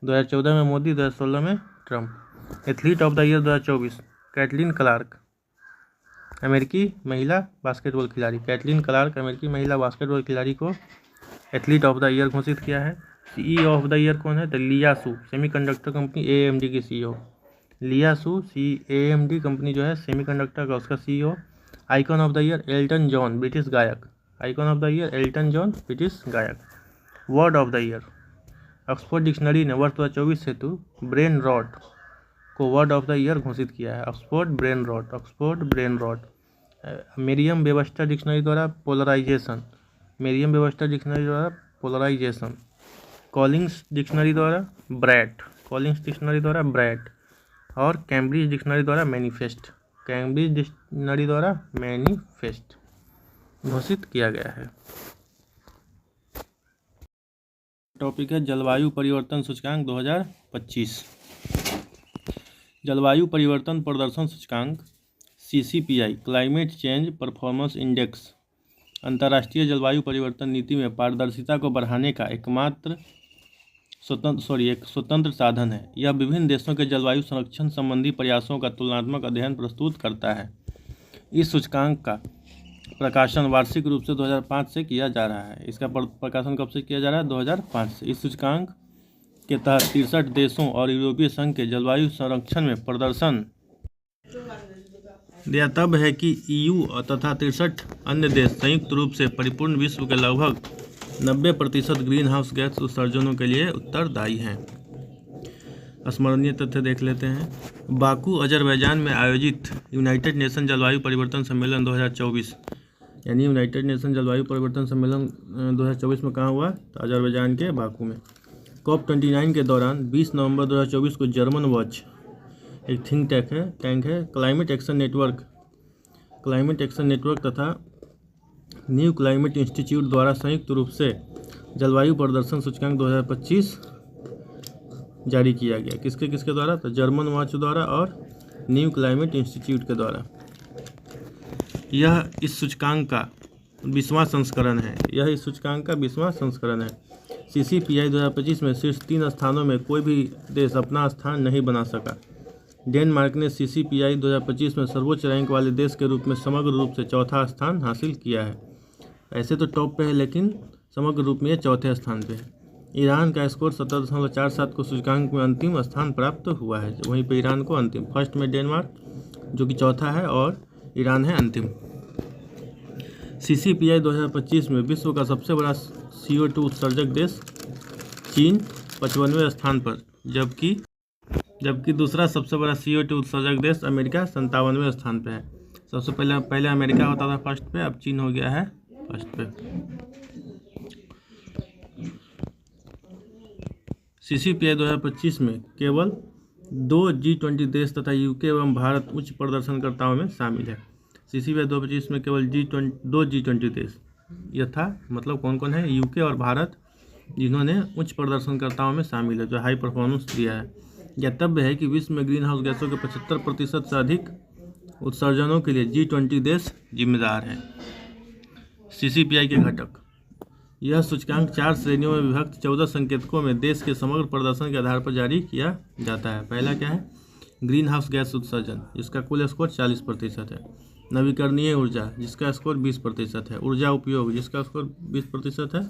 2014 में मोदी, 2016 में Trump. Athlete of the year 2024 Caitlin Clark, अमेरिकी महिला बास्केटबॉल खिलाड़ी। कैटलिन क्लार्क अमेरिकी महिला बास्केटबॉल खिलाड़ी को एथलीट ऑफ द ईयर घोषित किया है। सीईओ ऑफ द ईयर कौन है? तो Lisa Su, semiconductor company AMD की CEO। लियासू CAMD कंपनी जो है सेमीकंडक्टर का, उसका CEO। Icon of the year Elton John, British गायक। Icon of the year Elton John, British गायक। Word of the year, Oxford dictionary ने वर्ष 2024 हेतु ब्रेन रॉट को वर्ड ऑफ द ईयर घोषित किया है। Oxford brain rot, Oxford brain rot. Merriam Webster dictionary द्वारा पोलराइजेशन, मेरियम वेबस्टर डिक्शनरी द्वारा पोलराइजेशन। कॉलिंग्स डिक्शनरी द्वारा ब्रैट, कॉलिंग्स डिक्शनरी द्वारा ब्रैट। और कैम्ब्रिज डिक्शनरी द्वारा मैनिफेस्ट, कैम्ब्रिज डिक्शनरी द्वारा मैनिफेस्ट घोषित किया गया है। टॉपिक है जलवायु परिवर्तन सूचकांक 2025। जलवायु परिवर्तन प्रदर्शन सूचकांक CCPI, climate change performance index, अंतर्राष्ट्रीय जलवायु परिवर्तन नीति में पारदर्शिता को बढ़ाने का एकमात्र एक स्वतंत्र साधन है। यह विभिन्न देशों के जलवायु संरक्षण संबंधी प्रयासों का तुलनात्मक अध्ययन प्रस्तुत करता है। इस सूचकांक का प्रकाशन वार्षिक रूप से 2005 से किया जा रहा है। इसका प्रकाशन कब से किया जा रहा है? 2005 से। इस सूचकांक के तहत 63 देशों और यूरोपीय संघ के जलवायु संरक्षण में प्रदर्शन यह तब है कि EU तथा 63 अन्य देश संयुक्त रूप से परिपूर्ण विश्व के लगभग 90% ग्रीन हाउस गैस उत्सर्जनों के लिए उत्तरदायी हैं। स्मरणीय तथ्य देख लेते हैं। बाकू अजरबैजान में आयोजित यूनाइटेड नेशन जलवायु परिवर्तन सम्मेलन 2024, यानी यूनाइटेड नेशन जलवायु परिवर्तन सम्मेलन 2024 में कहाँ हुआ? तो अजरबैजान के बाकू में। COP29 के दौरान 20 नवंबर 2024 को जर्मन वॉच, एक थिंक टैंक है, क्लाइमेट एक्शन नेटवर्क तथा न्यू क्लाइमेट इंस्टीट्यूट द्वारा संयुक्त रूप से जलवायु प्रदर्शन सूचकांक 2025 जारी किया गया। किसके द्वारा? तो जर्मन वॉच द्वारा और न्यू क्लाइमेट इंस्टीट्यूट के द्वारा। यह इस सूचकांक का 20वां संस्करण है। CCPI 2025 में शीर्ष 3 स्थानों में कोई भी देश अपना स्थान नहीं बना सका। डेनमार्क ने CCPI 2025 में सर्वोच्च रैंक वाले देश के रूप में समग्र रूप से चौथा स्थान हासिल किया है। ऐसे तो टॉप पे है, लेकिन समग्र रूप में ये चौथे स्थान पे है। ईरान का स्कोर 17.47 को सूचकांक में अंतिम स्थान प्राप्त हुआ है। वहीं पे ईरान को अंतिम, फर्स्ट में डेनमार्क जो कि चौथा है और ईरान है अंतिम। CCPI 2025 में विश्व का सबसे बड़ा CO2 उत्सर्जक देश चीन 55वें स्थान पर, जबकि दूसरा सबसे बड़ा CO2 उत्सर्जक देश अमेरिका 57वें स्थान पर है। सबसे पहले अमेरिका होता था फर्स्ट पे, अब चीन हो गया है फर्स्ट पे। CCPI 2025 में केवल 2 G20 देश तथा UK एवं भारत उच्च प्रदर्शनकर्ताओं में शामिल है। CCPI 2025 में केवल 2 G20 देश यथा मतलब कौन कौन है? UK और भारत, जिन्होंने उच्च प्रदर्शनकर्ताओं में शामिल है, जो हाई परफॉर्मेंस दिया है। ज्ञातव्य है कि विश्व में ग्रीन हाउस गैसों के 75% से अधिक उत्सर्जनों के लिए G20 देश जिम्मेदार हैं। CCPI के घटक, यह सूचकांक 4 श्रेणियों में विभक्त 14 संकेतकों में देश के समग्र प्रदर्शन के आधार पर जारी किया जाता है। पहला क्या है? ग्रीन हाउस गैस उत्सर्जन, जिसका कुल स्कोर 40% है। नवीकरणीय ऊर्जा, जिसका स्कोर 20% है। ऊर्जा उपयोग, जिसका स्कोर 20% है।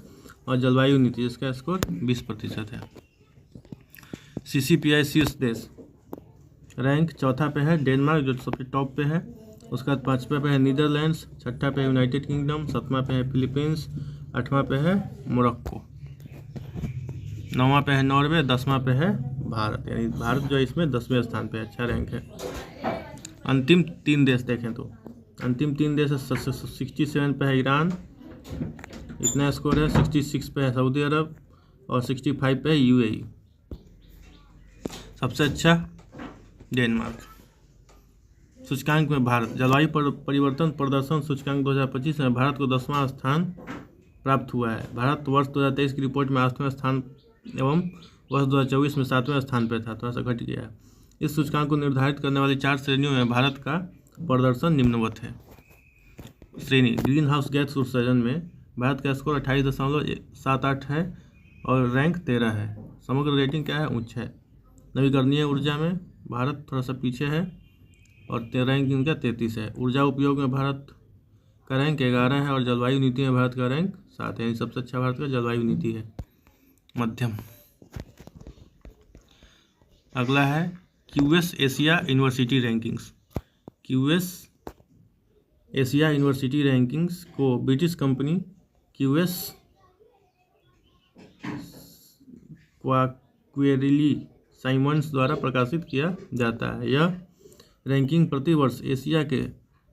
और जलवायु नीति, जिसका स्कोर 20% है। CCPI शीर्ष देश रैंक चौथा पे है डेनमार्क, जो सबसे टॉप पे है। उसका 5वें पे है नीदरलैंड्स, 6ठा पे है यूनाइटेड किंगडम, 7वां पे है फिलीपींस, 8वां पे है मोरक्को, 9वां पे है नॉर्वे, 10वां पे है भारत। यानी भारत जो है इसमें 10वें स्थान पे, अच्छा रैंक है। अंतिम 3 देश देखें तो अंतिम 3 देश 67 पे है ईरान, इतना स्कोर है। 66 पे है सऊदी अरब और 65 पे है UAE। सबसे अच्छा डेनमार्क। सूचकांक में भारत, जलवायु परिवर्तन प्रदर्शन सूचकांक 2025 में भारत को 10वां स्थान प्राप्त हुआ है। भारत वर्ष 2023 की रिपोर्ट में 8वें स्थान एवं वर्ष 2024 में 7वें स्थान पर था, थोड़ा सा घट गया है। इस सूचकांक को निर्धारित करने वाली 4 श्रेणियों में भारत का प्रदर्शन निम्नवत है। श्रेणी ग्रीन हाउस गैस उत्सर्जन में भारत का स्कोर 28.78 है और रैंक 13 है। समग्र रेटिंग क्या है? उच्च है। नवीकरणीय ऊर्जा में भारत थोड़ा सा पीछे है और रैंक इनका 33 है। ऊर्जा उपयोग में भारत का रैंक 11 है और जलवायु नीति में भारत का रैंक 7 है। सबसे अच्छा भारत का जलवायु नीति है, मध्यम। अगला है QS Asia university rankings. QS Asia university rankings को ब्रिटिश कंपनी QS क्वेरिली साइमंड्स द्वारा प्रकाशित किया जाता है। यह रैंकिंग प्रतिवर्ष एशिया के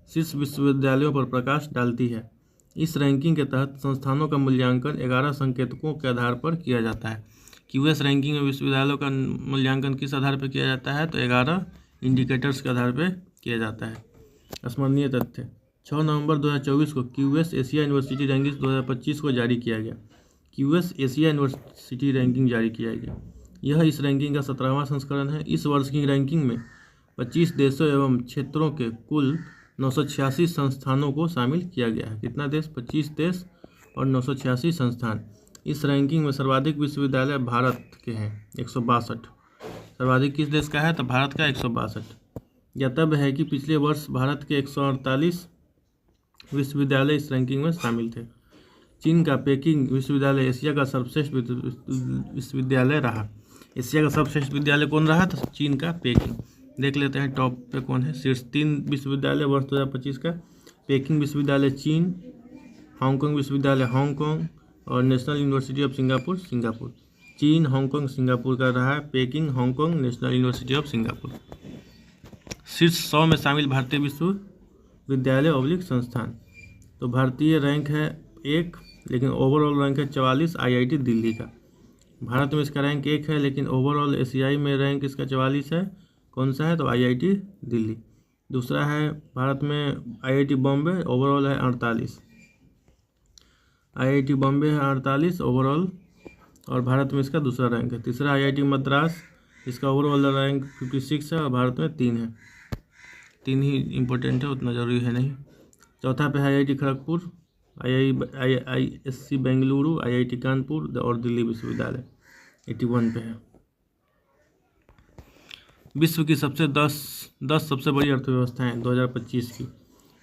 शीर्ष विश्वविद्यालयों पर प्रकाश डालती है। इस रैंकिंग के तहत संस्थानों का मूल्यांकन 11 संकेतकों के आधार पर किया जाता है। QS रैंकिंग में विश्वविद्यालयों का मूल्यांकन किस आधार पर किया जाता है? तो 11 इंडिकेटर्स के आधार पर किया जाता है। स्मरणीय तथ्य: 6 नवंबर 2024 को QS एशिया यूनिवर्सिटी रैंकिंग 2025 को जारी किया गया। QS एशिया यूनिवर्सिटी रैंकिंग जारी किया गया। यह इस रैंकिंग का 17वां संस्करण है। इस वर्ष की रैंकिंग में 25 देशों एवं क्षेत्रों के कुल 986 संस्थानों को शामिल किया गया है। कितना देश? 25 देश और 986 संस्थान। इस रैंकिंग में सर्वाधिक विश्वविद्यालय भारत के हैं, 162। सर्वाधिक किस देश का है? तो भारत का 162। ज्ञातव्य है कि पिछले वर्ष भारत के 148 विश्वविद्यालय इस रैंकिंग में शामिल थे। चीन का पेकिंग विश्वविद्यालय एशिया का सर्वश्रेष्ठ विश्वविद्यालय रहा। एशिया का सर्वश्रेष्ठ विद्यालय कौन रहा? तो चीन का पेकिंग। देख लेते हैं टॉप पे कौन है। शीर्ष 3 विश्वविद्यालय वर्ष 2025 का: पेकिंग विश्वविद्यालय चीन, हांगकांग विश्वविद्यालय हांगकांग और national university of Singapore Singapore. चीन, हांगकांग, सिंगापुर का रहा है packing, Hong Kong, national university of Singapore. शीर्ष 100 में शामिल भारतीय विश्वविद्यालय / संस्थान। तो भारतीय रैंक है 1, लेकिन ओवरऑल रैंक है 44 IIT दिल्ली का। भारत में इसका रैंक 1 है, लेकिन ओवरऑल एशियाई में रैंक इसका 44 है। कौन सा है? तो IIT दिल्ली। दूसरा है भारत में IIT बॉम्बे, ओवरऑल है 48। IIT बॉम्बे है 48 ओवरऑल, और भारत में इसका दूसरा रैंक है। तीसरा IIT मद्रास, इसका ओवरऑल रैंक 56 है और भारत में 3 है। 3 ही इम्पोर्टेंट है, उतना ज़रूरी है नहीं। चौथा पे है IIT Kharagpur, IISc Bengaluru, IIT Kanpur और दिल्ली विश्वविद्यालय 81 पे है। विश्व की 10 सबसे बड़ी अर्थव्यवस्थाएं 2025 की।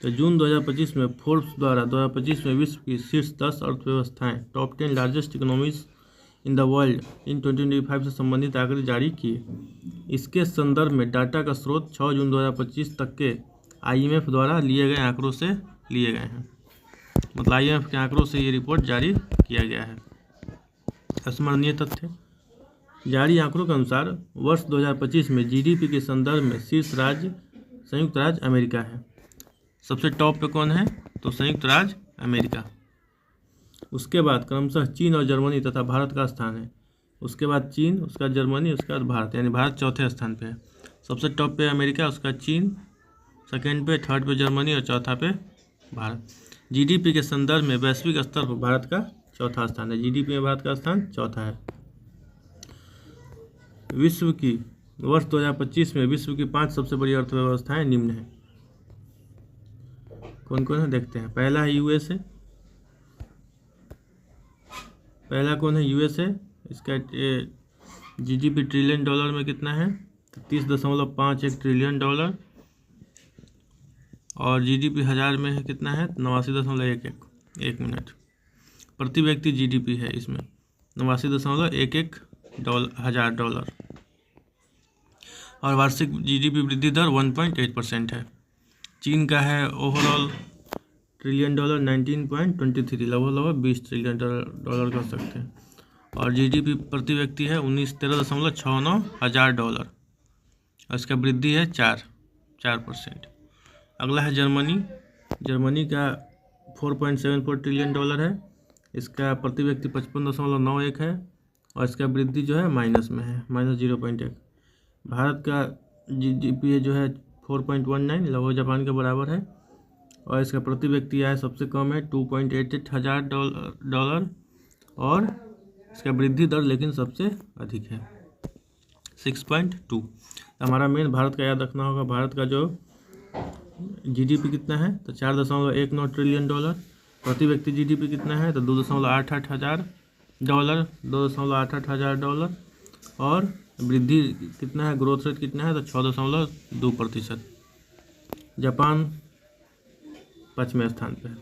तो जून 2025 में फोर्ब्स द्वारा 2025 में विश्व की शीर्ष 10 अर्थव्यवस्थाएं, top 10 largest economies in the world in 2025 से संबंधित आंकड़े जारी किए। इसके संदर्भ में डाटा का स्रोत 6 जून 2025 तक के IMF द्वारा लिए गए आंकड़ों से लिए गए हैं। मतलब IMF के आंकड़ों से ये रिपोर्ट जारी किया गया है। स्मरणीय तथ्य: जारी आंकड़ों के अनुसार वर्ष 2025 में GDP के संदर्भ में शीर्ष राज्य संयुक्त राज्य अमेरिका है। सबसे टॉप पे कौन है? तो संयुक्त राज्य अमेरिका। उसके बाद क्रमशः चीन और जर्मनी तथा भारत का स्थान है। उसके बाद चीन, उसका जर्मनी, उसके बाद भारत, यानी भारत चौथे स्थान पे है। सबसे टॉप पे अमेरिका, उसका चीन, सेकेंड पे, थर्ड पे जर्मनी और चौथा पे भारत। GDP के संदर्भ में वैश्विक स्तर पर भारत का चौथा स्थान है। GDP में भारत का स्थान चौथा है। विश्व की वर्ष 2025 में विश्व की 5 सबसे बड़ी अर्थव्यवस्थाएं निम्न हैं। कौन कौन है देखते हैं। पहला है USA। पहला कौन है? USA। इसका GDP ट्रिलियन डॉलर में कितना है? 30.51 ट्रिलियन डॉलर। और GDP हजार में है कितना है? 89.11। 1 मिनट। प्रति व्यक्ति GDP है इसमें 89.11 हजार डॉलर। और वार्षिक GDP वृद्धि दर 1.8% है। चीन का है ओवरऑल ट्रिलियन डॉलर 19.23, लगभग 20 ट्रिलियन डॉलर कर सकते हैं। और GDP प्रति व्यक्ति है 13.69 हजार डॉलर, और इसका वृद्धि है 4%। अगला है जर्मनी। जर्मनी का 4.74 ट्रिलियन डॉलर है। इसका प्रति व्यक्ति 55.91 है, और इसका वृद्धि जो है माइनस में है, -0.1। भारत का GDP जो है 4.19, लगभग जापान के बराबर है, और इसका प्रति व्यक्ति आय सबसे कम है 2.88 हजार डॉलर, और इसका वृद्धि दर लेकिन सबसे अधिक है 6.2। हमारा मेन भारत का याद रखना होगा। भारत का जो GDP कितना है? तो 4.19 ट्रिलियन डॉलर। प्रति व्यक्ति GDP कितना है? तो 2.88 हजार डॉलर, 2.88 हजार डॉलर। और वृद्धि कितना है? ग्रोथ रेट कितना है? तो 6.2%। जापान 5वें स्थान पे है।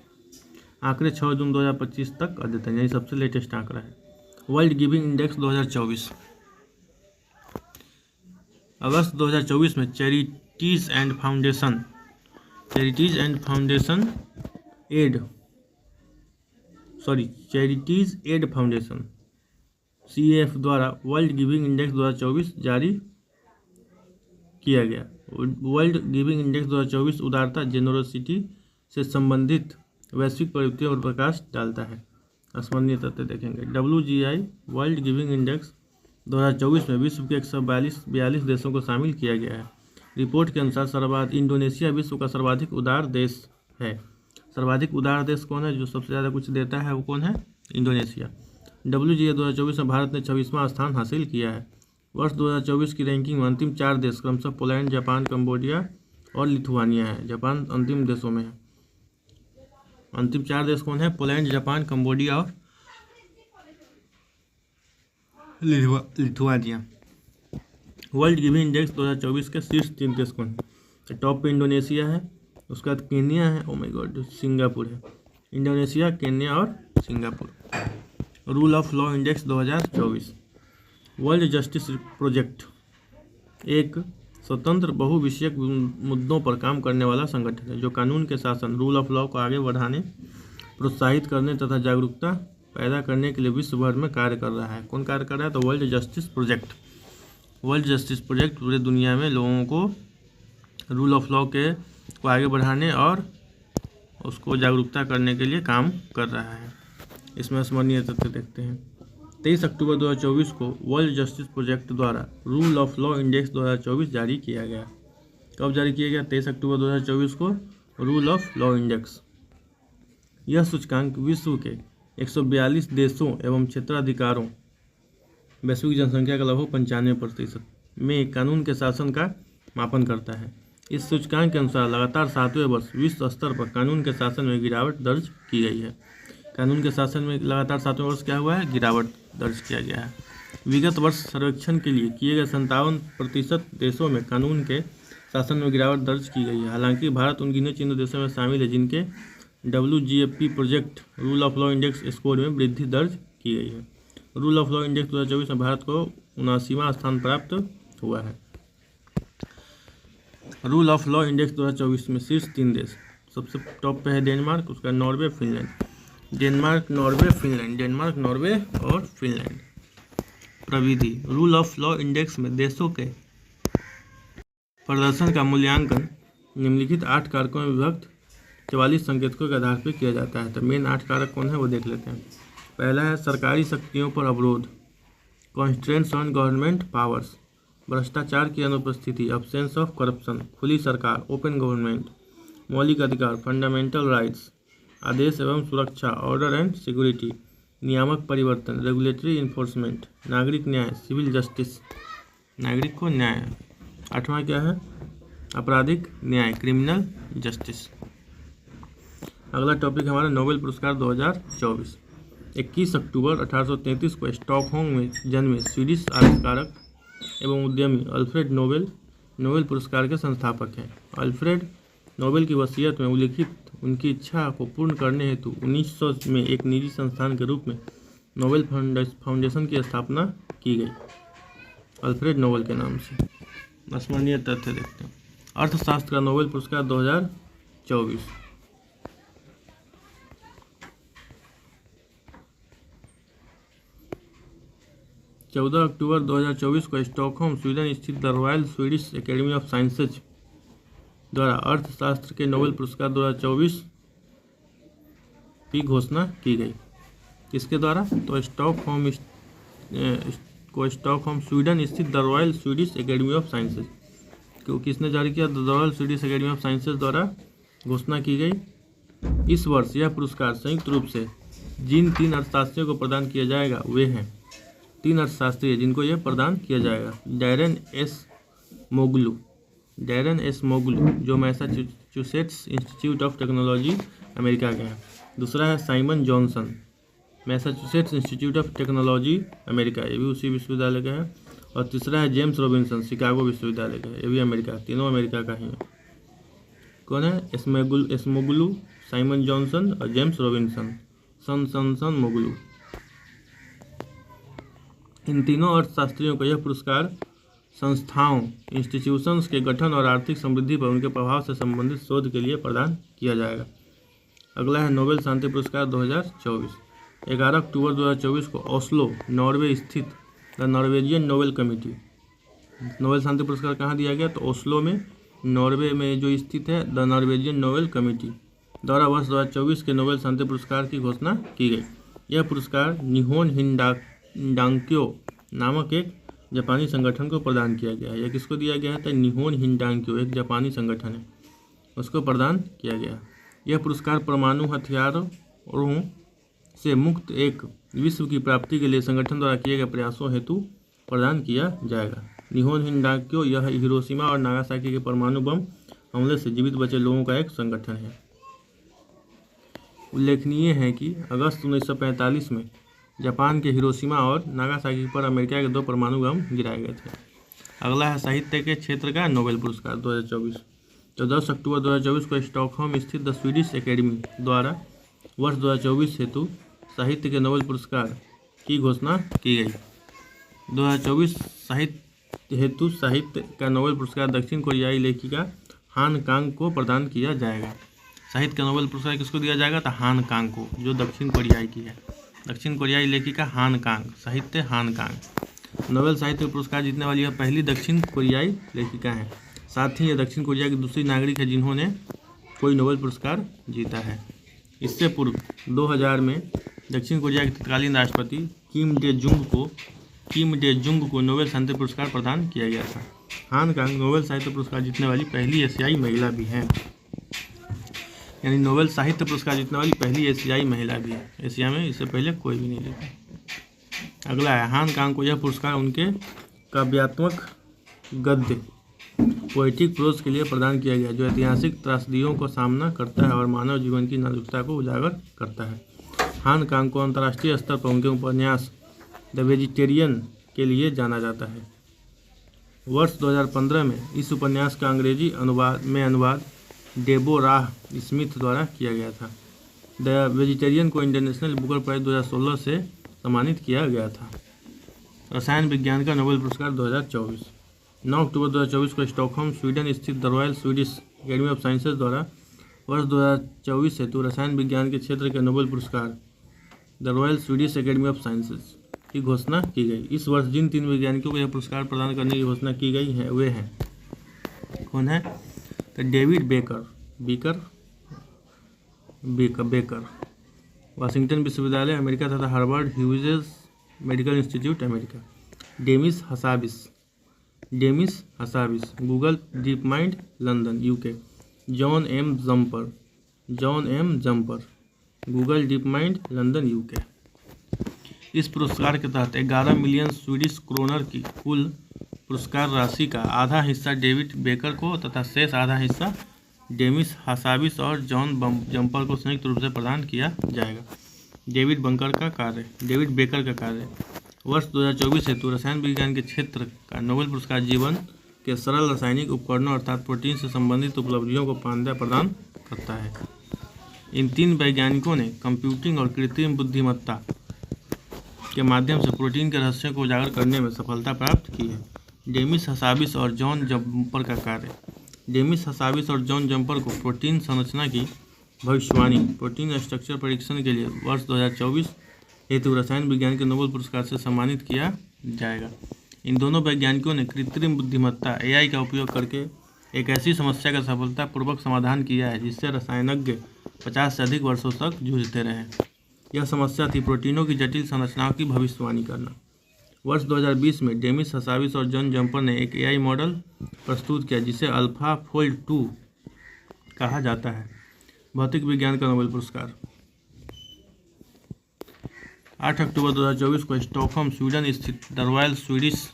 आंकड़े 6 जून 2025 तक अद्यतन, यही सबसे लेटेस्ट आंकड़ा है। World giving index 2024। अगस्त 2024 में charities and aid foundation CAF द्वारा वर्ल्ड गिविंग इंडेक्स 2024 जारी किया गया। वर्ल्ड गिविंग इंडेक्स 2024 उदारता जेनरोसिटी से संबंधित वैश्विक प्रवृत्तियों पर प्रकाश डालता है। स्मरणीय तथ्य देखेंगे। WGI वर्ल्ड गिविंग इंडेक्स 2024 में विश्व के 142 देशों को शामिल किया गया है। रिपोर्ट के अनुसार इंडोनेशिया विश्व का सर्वाधिक उदार देश है। सर्वाधिक उदार देश कौन है? जो सबसे ज़्यादा कुछ देता है वो कौन है? इंडोनेशिया। WGI 2024 में भारत ने 26वां स्थान हासिल किया है। वर्ष 2024 की रैंकिंग में अंतिम 4 देश क्रमशः पोलैंड, जापान, कंबोडिया और लिथुआनिया है। जापान अंतिम देशों में है। अंतिम 4 देश कौन है? पोलैंड, जापान, कंबोडिया और लिथुआनिया। वर्ल्ड गिविंग इंडेक्स 2024 के शीर्ष 3 देश कौन है? टॉप पे इंडोनेशिया है, उसके बाद केन्या है, ओ माय गॉड, सिंगापुर है। इंडोनेशिया, केन्या और Singapore. Rule of law index 2024। World justice project एक स्वतंत्र बहुविषयक मुद्दों पर काम करने वाला संगठन है जो कानून के शासन, रूल ऑफ लॉ को आगे बढ़ाने, प्रोत्साहित करने तथा जागरूकता पैदा करने के लिए विश्व भर में कार्य कर रहा है। कौन कार्य कर रहा है? तो world justice project. World justice project पूरे दुनिया में लोगों को रूल ऑफ लॉ को आगे बढ़ाने और उसको जागरूकता करने के लिए काम कर रहा है। इसमें स्मरणीय तथ्य देखते हैं। 23 अक्टूबर 2024 को वर्ल्ड जस्टिस प्रोजेक्ट द्वारा रूल ऑफ लॉ इंडेक्स 2024 जारी किया गया। कब जारी किया गया? 23 अक्टूबर 2024 को रूल ऑफ लॉ इंडेक्स। यह सूचकांक विश्व के 142 देशों एवं क्षेत्राधिकारों, वैश्विक जनसंख्या का लगभग 95% में कानून के शासन का मापन करता है। इस सूचकांक के अनुसार लगातार 7वें वर्ष विश्व स्तर पर कानून के शासन में गिरावट दर्ज की गई है। कानून के शासन में लगातार 7वें वर्ष क्या हुआ है? गिरावट दर्ज किया गया है। विगत वर्ष सर्वेक्षण के लिए किए गए 57% देशों में कानून के शासन में गिरावट दर्ज की गई है। हालांकि भारत उन गिने चुने देशों में शामिल है जिनके WGAP project rule of law index score में वृद्धि दर्ज की गई है। रूल ऑफ लॉ इंडेक्स 2024 में भारत को 79वां स्थान प्राप्त हुआ है। रूल ऑफ लॉ इंडेक्स 2024 में शीर्ष 3 देश, सबसे टॉप पे है डेनमार्क, उसका नॉर्वे, फिनलैंड। डेनमार्क, नॉर्वे और फिनलैंड। प्रविधि। रूल ऑफ लॉ इंडेक्स में देशों के प्रदर्शन का मूल्यांकन निम्नलिखित 8 कारकों में विभक्त 44 संकेतकों के आधार पर किया जाता है। तो मेन 8 कारक कौन है वो देख लेते हैं। पहला है सरकारी शक्तियों पर अवरोध, कॉन्स्ट्रेंट्स ऑन गवर्नमेंट पावर्स, भ्रष्टाचार की अनुपस्थिति, अब्सेंस ऑफ करप्शन, खुली सरकार, ओपन गवर्नमेंट, मौलिक अधिकार, फंडामेंटल राइट्स, आदेश एवं सुरक्षा, ऑर्डर एंड सिक्योरिटी, नियामक परिवर्तन, रेगुलेटरी इन्फोर्समेंट, नागरिक न्याय, सिविल जस्टिस, नागरिक को न्याय। 8वां क्या है? आपराधिक न्याय, क्रिमिनल जस्टिस। अगला टॉपिक हमारा नोबेल पुरस्कार 2024। 21 अक्टूबर 1833 को स्टॉकहोम में जन्मे स्वीडिश आविष्कारक एवं उद्यमी अल्फ्रेड नोबेल नोबेल पुरस्कार के संस्थापक हैं। अल्फ्रेड नोबेल की वसीयत में उल्लिखित उनकी इच्छा को पूर्ण करने हेतु 1900 में एक निजी संस्थान के रूप में नोबेल फाउंडेशन की स्थापना की गई, अल्फ्रेड नोबेल के नाम से। स्मरणीय तथ्य देखते हैं। अर्थशास्त्र का नोबेल पुरस्कार 2024। 14 अक्टूबर 2024 को स्टॉकहोम स्वीडन स्थित the royal Swedish academy of sciences द्वारा अर्थशास्त्र के नोबेल पुरस्कार 2024 की घोषणा की गई। किसके द्वारा? तो स्टॉकहोम स्वीडन स्थित the royal Swedish academy of sciences को किसने जारी किया? The royal Swedish academy of sciences द्वारा घोषणा की गई। इस वर्ष यह पुरस्कार संयुक्त रूप से जिन 3 अर्थशास्त्रियों को प्रदान किया जाएगा वे हैं 3 अर्थशास्त्री जिनको यह प्रदान किया जाएगा। डैरेन एस मोगलू जो Massachusetts institute of technology America के हैं। दूसरा है Simon Johnson, Massachusetts institute of technology America, ये भी उसी विश्वविद्यालय का है। और तीसरा है जेम्स रॉबिन्सन, शिकागो विश्वविद्यालय का है, ये भी अमेरिका, तीनों अमेरिका का ही है। कौन है? एसमोगलू, साइमन जॉनसन और जेम्स रॉबिन्सन, सन मोगलू। इन तीनों अर्थशास्त्रियों को यह पुरस्कार संस्थाओं इंस्टीट्यूशंस के गठन और आर्थिक समृद्धि पर उनके प्रभाव से संबंधित शोध के लिए प्रदान किया जाएगा। अगला है नोबेल शांति पुरस्कार 2024। 11 अक्टूबर 2024 को ओस्लो नॉर्वे स्थित the Norwegian Nobel committee, Nobel शांति पुरस्कार कहाँ दिया गया? तो ओस्लो में, नॉर्वे में जो स्थित है द नॉर्वेजियन नोबेल कमेटी द्वारा वर्ष 2024 के नोबेल शांति पुरस्कार की घोषणा की गई। यह पुरस्कार निहोन हिंडांक्यो नामक एक जापानी संगठन को प्रदान किया गया है। यह किसको दिया गया है? तो निहोन हिंडांक्यो एक जापानी संगठन है, उसको प्रदान किया गया। यह पुरस्कार परमाणु हथियारों से मुक्त एक विश्व की प्राप्ति के लिए संगठन द्वारा किए गए प्रयासों हेतु प्रदान किया जाएगा। निहोन हिंडांक्यो यह हिरोशिमा और नागासाकी के परमाणु बम हमले से जीवित बचे लोगों का एक संगठन है। उल्लेखनीय है कि अगस्त 1945 में जापान के हिरोशिमा और नागासाकी पर अमेरिका के 2 परमाणु बम गिराए गए थे। अगला है साहित्य के क्षेत्र का नोबेल पुरस्कार 2024। तो 10 अक्टूबर 2024 को स्टॉकहोम स्थित द स्वीडिश एकेडमी द्वारा वर्ष 2024 हेतु साहित्य के नोबेल पुरस्कार की घोषणा की गई। 2024 हेतु साहित्य का नोबेल पुरस्कार दक्षिण कोरियाई लेखिका हान कांग को प्रदान किया जाएगा। साहित्य का नोबेल पुरस्कार किसको दिया जाएगा? तो हान कांग को, जो दक्षिण कोरियाई की है, दक्षिण कोरियाई लेखिका हान कांग, साहित्य हान कांग। नोबेल साहित्य पुरस्कार जीतने वाली यह पहली दक्षिण कोरियाई लेखिका है। साथ ही यह दक्षिण कोरिया की दूसरी नागरिक है जिन्होंने कोई नोबेल पुरस्कार जीता है। इससे पूर्व 2000 में दक्षिण कोरिया के तत्कालीन राष्ट्रपति किम डे जुंग को नोबेल शांति पुरस्कार प्रदान किया गया था। हान कांग नोबेल साहित्य पुरस्कार जीतने वाली पहली एशियाई महिला भी हैं, यानी नोबेल साहित्य पुरस्कार जीतने वाली पहली एशियाई महिला भी है। एशिया में इससे पहले कोई भी नहीं जीता। अगला है हान कांग को यह पुरस्कार उनके काव्यात्मक गद्य पोएटिक प्रोज के लिए प्रदान किया गया, जो ऐतिहासिक त्रासदियों का सामना करता है और मानव जीवन की नाजुकता को उजागर करता है। हान कांग को अंतर्राष्ट्रीय स्तर पर उनके उपन्यास द वेजिटेरियन के लिए जाना जाता है। वर्ष 2015 में इस उपन्यास का अंग्रेजी अनुवाद डेबोराह स्मिथ द्वारा किया गया था। द वेजिटेरियन को इंटरनेशनल बुकर प्राइज 2016 से सम्मानित किया गया था। रसायन विज्ञान का नोबेल पुरस्कार 2024। 9 अक्टूबर 2024 को स्टॉकहोम स्वीडन स्थित the royal Swedish academy of sciences द्वारा वर्ष 2024 हेतु रसायन विज्ञान के क्षेत्र के नोबेल पुरस्कार the royal Swedish academy of sciences की घोषणा की गई। इस वर्ष जिन 3 वैज्ञानिकों को यह पुरस्कार प्रदान करने की घोषणा की गई है वे हैं, कौन है? तो डेविड बेकर वाशिंगटन विश्वविद्यालय अमेरिका तथा Harvard Hughes Medical Institute America. Demis Hassabis Google Deep Mind London UK. John M Jumper Google Deep Mind London UK. इस पुरस्कार के तहत 11 मिलियन स्वीडिश क्रोनर की कुल पुरस्कार राशि का आधा हिस्सा डेविड बेकर को तथा शेष आधा हिस्सा डेमिस हसाबिस और जॉन जम्पर को संयुक्त रूप से प्रदान किया जाएगा। डेविड बेकर का कार्य वर्ष 2024 हेतु रसायन विज्ञान के क्षेत्र का नोबेल पुरस्कार जीवन के सरल रासायनिक उपकरणों अर्थात प्रोटीन से संबंधित उपलब्धियों को मान्यता प्रदान करता है। इन 3 वैज्ञानिकों ने कंप्यूटिंग और कृत्रिम बुद्धिमत्ता के माध्यम से प्रोटीन के रहस्यों को उजागर करने में सफलता प्राप्त की है। डेमिस हसाबिस और जॉन जम्पर का कार्य। डेमिस हसाबिस और जॉन जम्पर को प्रोटीन संरचना की भविष्यवाणी प्रोटीन स्ट्रक्चर परीक्षण के लिए वर्ष 2024 हेतु रसायन विज्ञान के नोबेल पुरस्कार से सम्मानित किया जाएगा। इन दोनों वैज्ञानिकों ने कृत्रिम बुद्धिमत्ता AI का उपयोग करके एक ऐसी समस्या का सफलतापूर्वक समाधान किया है जिससे रसायनज्ञ 50 से अधिक वर्षों तक जूझते रहे। यह समस्या थी प्रोटीनों की जटिल संरचनाओं की भविष्यवाणी करना। वर्ष 2020 में डेमिस हसाबिस और जॉन जम्पर ने एक AI मॉडल प्रस्तुत किया जिसे अल्फाफोल्ड 2 कहा जाता है। भौतिक विज्ञान का नोबेल पुरस्कार 8 अक्टूबर 2024 को स्टॉकहोम स्वीडन स्थित the royal Swedish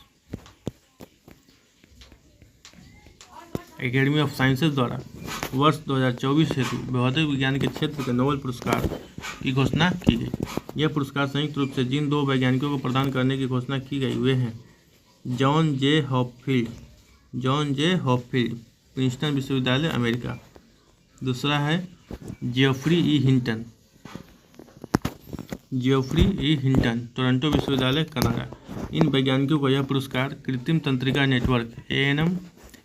academy of sciences द्वारा वर्ष 2024 हेतु भौतिक विज्ञान के क्षेत्र के नोबेल पुरस्कार की घोषणा की गई। यह पुरस्कार संयुक्त रूप से जिन 2 वैज्ञानिकों को प्रदान करने की घोषणा की गई वे हैं जॉन जे हॉपफील्ड प्रिंसटन विश्वविद्यालय अमेरिका। दूसरा है जेफरी ई हिंटन जियोफ्री ई हिंटन, टोरंटो विश्वविद्यालय, कनाडा। इन वैज्ञानिकों को यह पुरस्कार कृत्रिम तंत्रिका network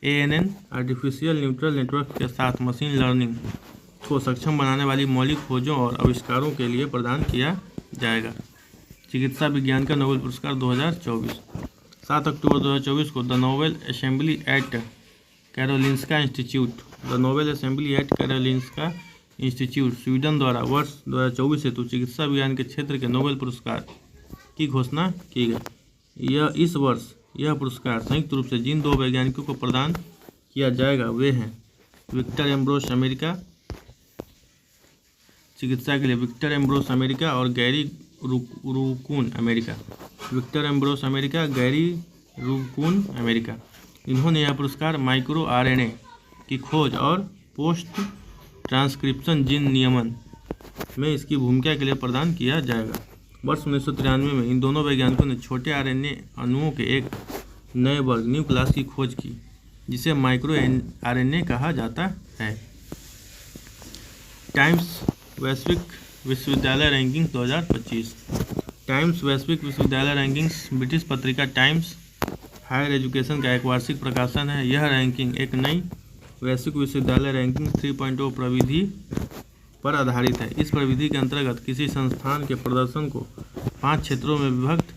ANN artificial neural network के साथ मशीन लर्निंग को सक्षम बनाने वाली मौलिक खोजों और आविष्कारों के लिए प्रदान किया जाएगा। चिकित्सा विज्ञान का नोबेल पुरस्कार 2024। 7 अक्टूबर 2024 को the Nobel assembly eight Karolinska institute Sweden द्वारा वर्ष 2024 हेतु चिकित्सा विज्ञान के क्षेत्र के नोबेल पुरस्कार की घोषणा की गई। इस वर्ष यह पुरस्कार संयुक्त रूप से जिन 2 वैज्ञानिकों को प्रदान किया जाएगा वे हैं विक्टर एम्ब्रोस अमेरिका, चिकित्सा के लिए विक्टर एम्ब्रोस अमेरिका और Gary Ruvkun America. Victor Ambros America, Gary Ruvkun America. इन्होंने यह पुरस्कार माइक्रो RNA की खोज और पोस्ट ट्रांसक्रिप्शन जीन नियमन में इसकी भूमिका के लिए प्रदान किया जाएगा। वर्ष 1993 में इन दोनों वैज्ञानिकों ने छोटे RNA अणुओं के एक नए वर्ग न्यू क्लास की खोज की जिसे माइक्रो RNA कहा जाता है। टाइम्स वैश्विक विश्वविद्यालय रैंकिंग 2025। टाइम्स वैश्विक विश्वविद्यालय रैंकिंग्स ब्रिटिश पत्रिका टाइम्स हायर एजुकेशन का एक वार्षिक प्रकाशन है। यह रैंकिंग एक नई वैश्विक विश्वविद्यालय रैंकिंग 3.0 प्रविधि पर आधारित है। इस प्रविधि के अंतर्गत किसी संस्थान के प्रदर्शन को 5 क्षेत्रों में विभक्त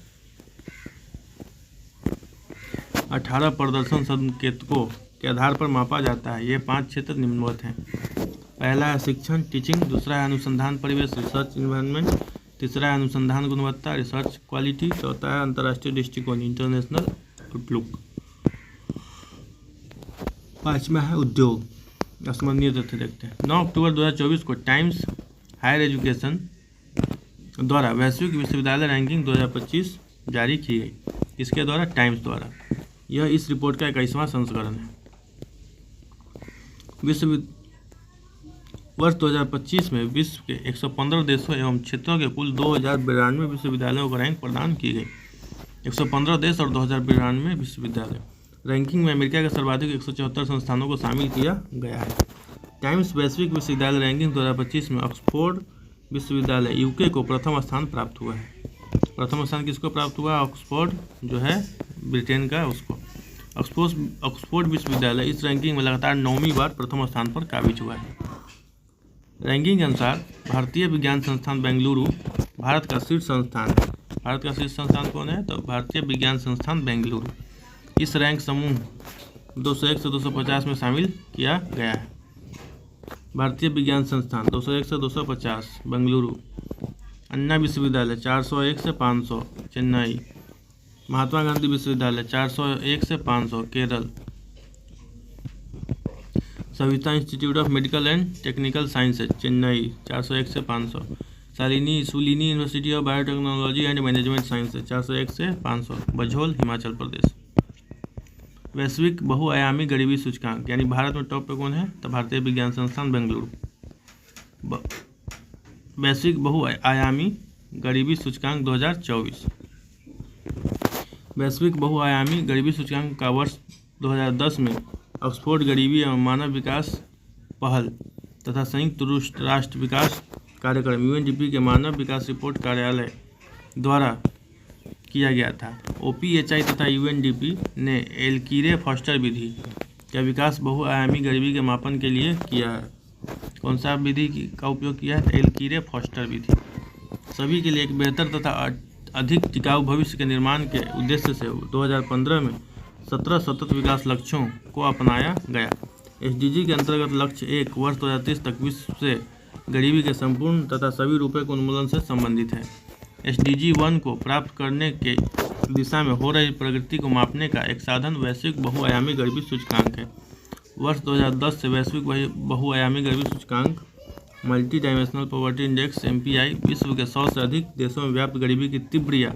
18 प्रदर्शन संकेतकों के आधार पर मापा जाता है। ये 5 क्षेत्र निम्नवत हैं। पहला है शिक्षण टीचिंग, दूसरा है अनुसंधान परिवेश रिसर्च इन्वायरमेंट, तीसरा है अनुसंधान गुणवत्ता रिसर्च क्वालिटी, चौथा है अंतर्राष्ट्रीय दृष्टिकोण इंटरनेशनल आउटलुक, पाँचवा है उद्योग। स्मरणीय तथ्य देखते हैं। 9 अक्टूबर 2024 को टाइम्स हायर एजुकेशन द्वारा वैश्विक विश्वविद्यालय रैंकिंग 2025 जारी की गई। इसके द्वारा टाइम्स द्वारा यह इस रिपोर्ट का 21वां संस्करण है। वर्ष 2025 में विश्व के 115 देशों एवं क्षेत्रों के कुल 2092 विश्वविद्यालयों को रैंक प्रदान की गई। 115 देश और 2092 विश्वविद्यालय। रैंकिंग में अमेरिका के सर्वाधिक 174 संस्थानों को शामिल किया गया है। टाइम्स वैश्विक विश्वविद्यालय रैंकिंग 2025 में ऑक्सफोर्ड विश्वविद्यालय यूके को प्रथम स्थान प्राप्त हुआ है। प्रथम स्थान किसको प्राप्त हुआ? ऑक्सफोर्ड जो है ब्रिटेन का, उसको। ऑक्सफोर्ड विश्वविद्यालय इस रैंकिंग में लगातार 9वीं बार प्रथम स्थान पर काबिज हुआ है। रैंकिंग के अनुसार भारतीय विज्ञान संस्थान बेंगलुरु भारत का शीर्ष संस्थान है। भारत का शीर्ष संस्थान कौन है? तो भारतीय विज्ञान संस्थान बेंगलुरु। इस रैंक समूह 201 से 250 में शामिल किया गया है। भारतीय विज्ञान संस्थान 201 से 250 बेंगलुरु। अन्ना विश्वविद्यालय 401 से 500 चेन्नई। महात्मा गांधी विश्वविद्यालय 401 से 500 Kerala. Savita institute of medical and technical sciences Chennai 401 से 500। Shalini university of biotechnology and management sciences 401 से 500 बझोल हिमाचल प्रदेश। वैश्विक बहुआयामी गरीबी सूचकांक यानी भारत में टॉप पे कौन है? तो भारतीय विज्ञान संस्थान बेंगलुरु। वैश्विक बहुआयामी गरीबी सूचकांक 2024। वैश्विक बहुआयामी गरीबी सूचकांक का वर्ष 2010 में ऑक्सफोर्ड गरीबी एवं मानव विकास पहल तथा संयुक्त राष्ट्र विकास कार्यक्रम UNDP के मानव विकास रिपोर्ट कार्यालय द्वारा किया गया था। OPHI तथा UNDP ने एल्कीरे-फॉस्टर विधि का विकास बहुआयामी गरीबी के मापन के लिए किया है। कौन सा विधि का उपयोग किया है? एल्कीरे-फॉस्टर विधि। सभी के लिए एक बेहतर तथा अधिक टिकाऊ भविष्य के निर्माण के उद्देश्य से 2015 में 17 सतत विकास लक्ष्यों को अपनाया गया। SDG के अंतर्गत लक्ष्य 1 वर्ष 2030 तक विश्व से गरीबी के संपूर्ण तथा सभी रूपों के उन्मूलन से संबंधित है। SDG 1 को प्राप्त करने के दिशा में हो रही प्रगति को मापने का एक साधन वैश्विक बहुआयामी गरीबी सूचकांक है। वर्ष 2010 से वैश्विक बहुआयामी गरीबी सूचकांक multi dimensional poverty index MPI विश्व के 100 से अधिक देशों में व्याप्त गरीबी की तीव्र या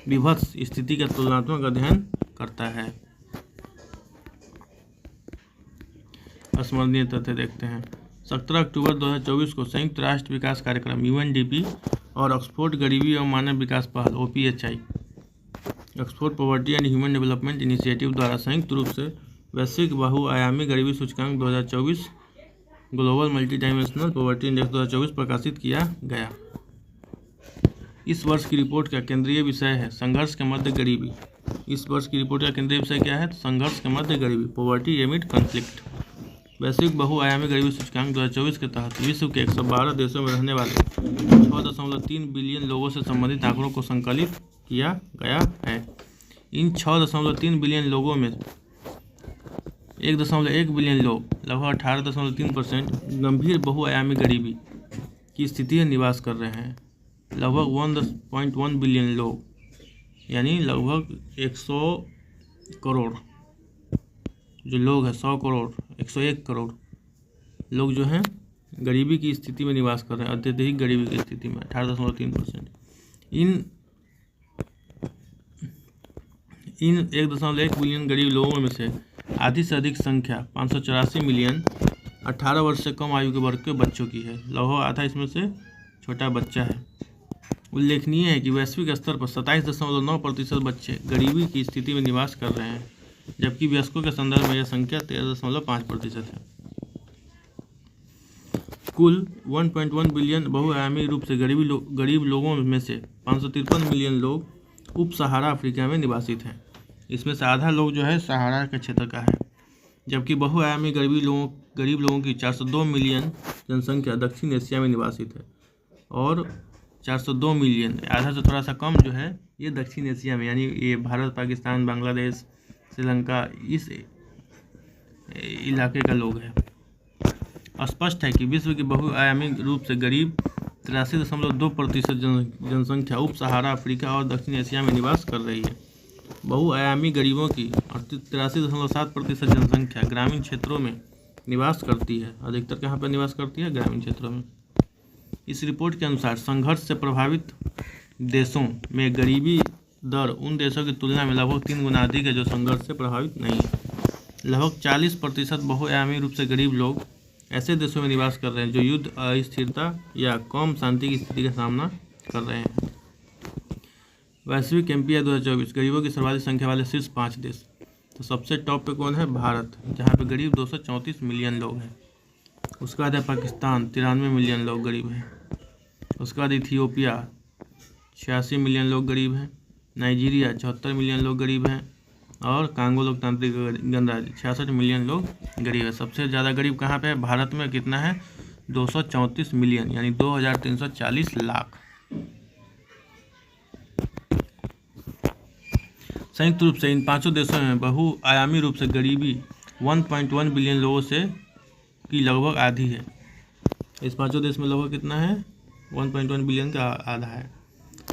विभत्स स्थिति का तुलनात्मक अध्ययन करता है। स्मरणीय तथ्य देखते हैं। 17 अक्टूबर 2024 को संयुक्त राष्ट्र विकास कार्यक्रम UNDP और ऑक्सफोर्ड गरीबी एवं मानव विकास पहल OPHI Oxford poverty and human development initiative द्वारा संयुक्त रूप से वैश्विक बहुआयामी गरीबी सूचकांक 2024 global multi dimensional poverty index 2024 प्रकाशित किया गया। इस वर्ष की रिपोर्ट का केंद्रीय विषय है संघर्ष के मध्य गरीबी। इस वर्ष की रिपोर्ट का केंद्रीय विषय क्या है? संघर्ष के मध्य गरीबी, पॉवर्टी एमिड कॉन्फ्लिक्ट। वैश्विक बहुआयामी गरीबी सूचकांक 2024 के तहत विश्व के 112 देशों में रहने वाले 6.3 बिलियन लोगों से संबंधित आंकड़ों को संकलित किया गया है। इन 6.3 बिलियन लोगों में 1.1 बिलियन लोग, लगभग 18.3%, गंभीर बहुआयामी गरीबी की स्थिति में निवास कर रहे हैं। लगभग 1.1 बिलियन लोग, यानी लगभग 100 करोड़ जो लोग हैं, 100 करोड़, 101 करोड़ लोग जो हैं गरीबी की स्थिति में निवास कर रहे हैं, अत्यधिक गरीबी की स्थिति में, 18.3%। इन 1.1 बिलियन गरीब लोगों में से आधी से अधिक संख्या 584 मिलियन 18 वर्ष से कम आयु के वर्ग के बच्चों की है। लगभग आधा इसमें से छोटा बच्चा है। उल्लेखनीय है कि वैश्विक स्तर पर 27.9% बच्चे गरीबी की स्थिति में निवास कर रहे हैं, जबकि वयस्कों के संदर्भ में यह संख्या 13.5% है। कुल 1.1 बिलियन बहुआयामी रूप से गरीब लोगों में से 553 मिलियन लोग उप सहारा अफ्रीका में निवासित हैं। इसमें से आधा लोग जो है सहारा के क्षेत्र का है, जबकि बहुआयामी गरीब लोगों की 402 मिलियन जनसंख्या दक्षिण एशिया में निवासित है, और 402 मिलियन, आधा से थोड़ा सा कम जो है ये दक्षिण एशिया में, यानी ये भारत, पाकिस्तान, बांग्लादेश, श्रीलंका, इस इलाके का लोग है। स्पष्ट है कि विश्व की बहुआयामी रूप से गरीब 83.2% जनसंख्या उप सहारा अफ्रीका और दक्षिण एशिया में निवास कर रही है। बहुआयामी गरीबों की 83.7% जनसंख्या ग्रामीण क्षेत्रों में निवास करती है। अधिकतर कहाँ पर निवास करती है? ग्रामीण क्षेत्रों में। इस रिपोर्ट के अनुसार संघर्ष से प्रभावित देशों में गरीबी दर उन देशों की तुलना में लगभग 3 गुना अधिक है जो संघर्ष से प्रभावित नहीं है। लगभग 40% बहुआयामी रूप से गरीब लोग ऐसे देशों में निवास कर रहे हैं जो युद्ध, अस्थिरता या कम शांति की स्थिति का सामना कर रहे हैं। वैश्विक एमपीआई 2024 गरीबों की सर्वाधिक संख्या वाले शीर्ष 5 देश। तो सबसे टॉप पे कौन है? भारत, जहाँ पे गरीब 234 मिलियन लोग हैं। उसके बाद है पाकिस्तान, 93 मिलियन लोग गरीब हैं। उसके बाद इथियोपिया, 86 मिलियन लोग गरीब हैं। नाइजीरिया, 74 मिलियन लोग गरीब हैं। और कांगो लोकतांत्रिक गणराज्य, 66 मिलियन लोग गरीब है। सबसे ज़्यादा गरीब कहाँ पे है? भारत में। कितना है? 234 मिलियन, यानी 2340 लाख। संयुक्त रूप से इन पांचों देशों में बहुआयामी रूप से गरीबी 1.1 बिलियन लोगों से की लगभग आधी है। इस पांचों देश में लगभग कितना है? 1.1 बिलियन का आधा है।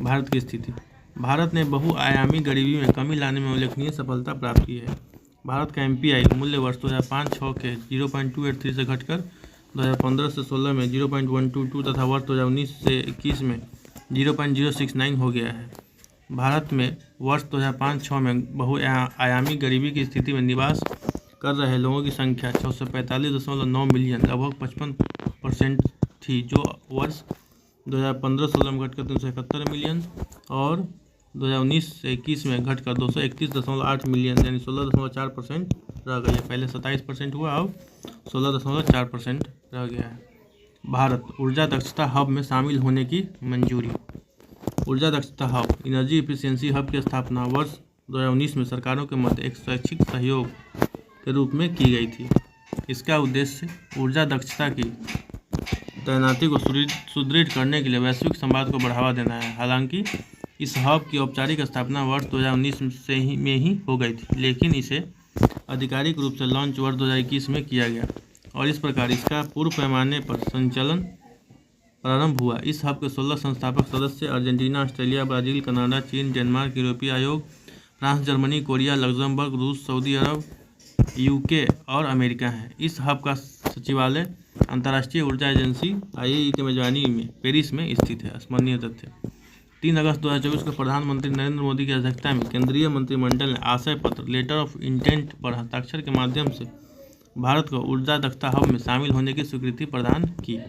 भारत की स्थिति। भारत ने बहुआयामी गरीबी में कमी लाने में उल्लेखनीय सफलता प्राप्त की है। भारत का एमपीआई मूल्य वर्ष 2005-06 के 0.283 से घटकर 2015 से 16 में 0.122 तथा वर्ष 2019 से 21 में 0.069 हो गया है। भारत में वर्ष 2005-06 में बहुआयामी गरीबी की स्थिति में निवास कर रहे लोगों की संख्या 645.9 मिलियन, लगभग 55% थी, जो वर्ष 2015-16 में घटकर 371 मिलियन और 2019 से 21 में घटकर 231.8 मिलियन, यानी 16.4% रह गई है। पहले 27% हुआ, अब 16.4% रह गया है। भारत ऊर्जा दक्षता हब में शामिल होने की मंजूरी। ऊर्जा दक्षता हब, एनर्जी एफिशिएंसी हब की स्थापना वर्ष 2019 में सरकारों के मध्य एक स्वैच्छिक सहयोग के रूप में की गई थी। इसका उद्देश्य ऊर्जा दक्षता की तैनाती को सुदृढ़ करने के लिए वैश्विक संवाद को बढ़ावा देना है। हालांकि इस हब की औपचारिक स्थापना वर्ष 2019 में ही हो गई थी, लेकिन इसे आधिकारिक रूप से लॉन्च वर्ष 2021 में किया गया और इस प्रकार इसका पूर्व पैमाने पर संचालन प्रारंभ हुआ। इस हब के 16 संस्थापक सदस्य अर्जेंटीना, ऑस्ट्रेलिया, ब्राजील, कनाडा, चीन, डेनमार्क, यूरोपीय आयोग, फ्रांस, जर्मनी, कोरिया, लग्जमबर्ग, रूस, सऊदी अरब, यूके और अमेरिका हैं। इस हब का सचिवालय अंतर्राष्ट्रीय ऊर्जा एजेंसी IEA की मेजबानी में पेरिस में स्थित है। स्मरणीय तथ्य। 3 अगस्त 2024 को प्रधानमंत्री नरेंद्र मोदी की अध्यक्षता में केंद्रीय मंत्रिमंडल ने आशय पत्र लेटर ऑफ इंटेंट पर हस्ताक्षर के माध्यम से भारत को ऊर्जा दक्षता हब में शामिल होने की स्वीकृति प्रदान की।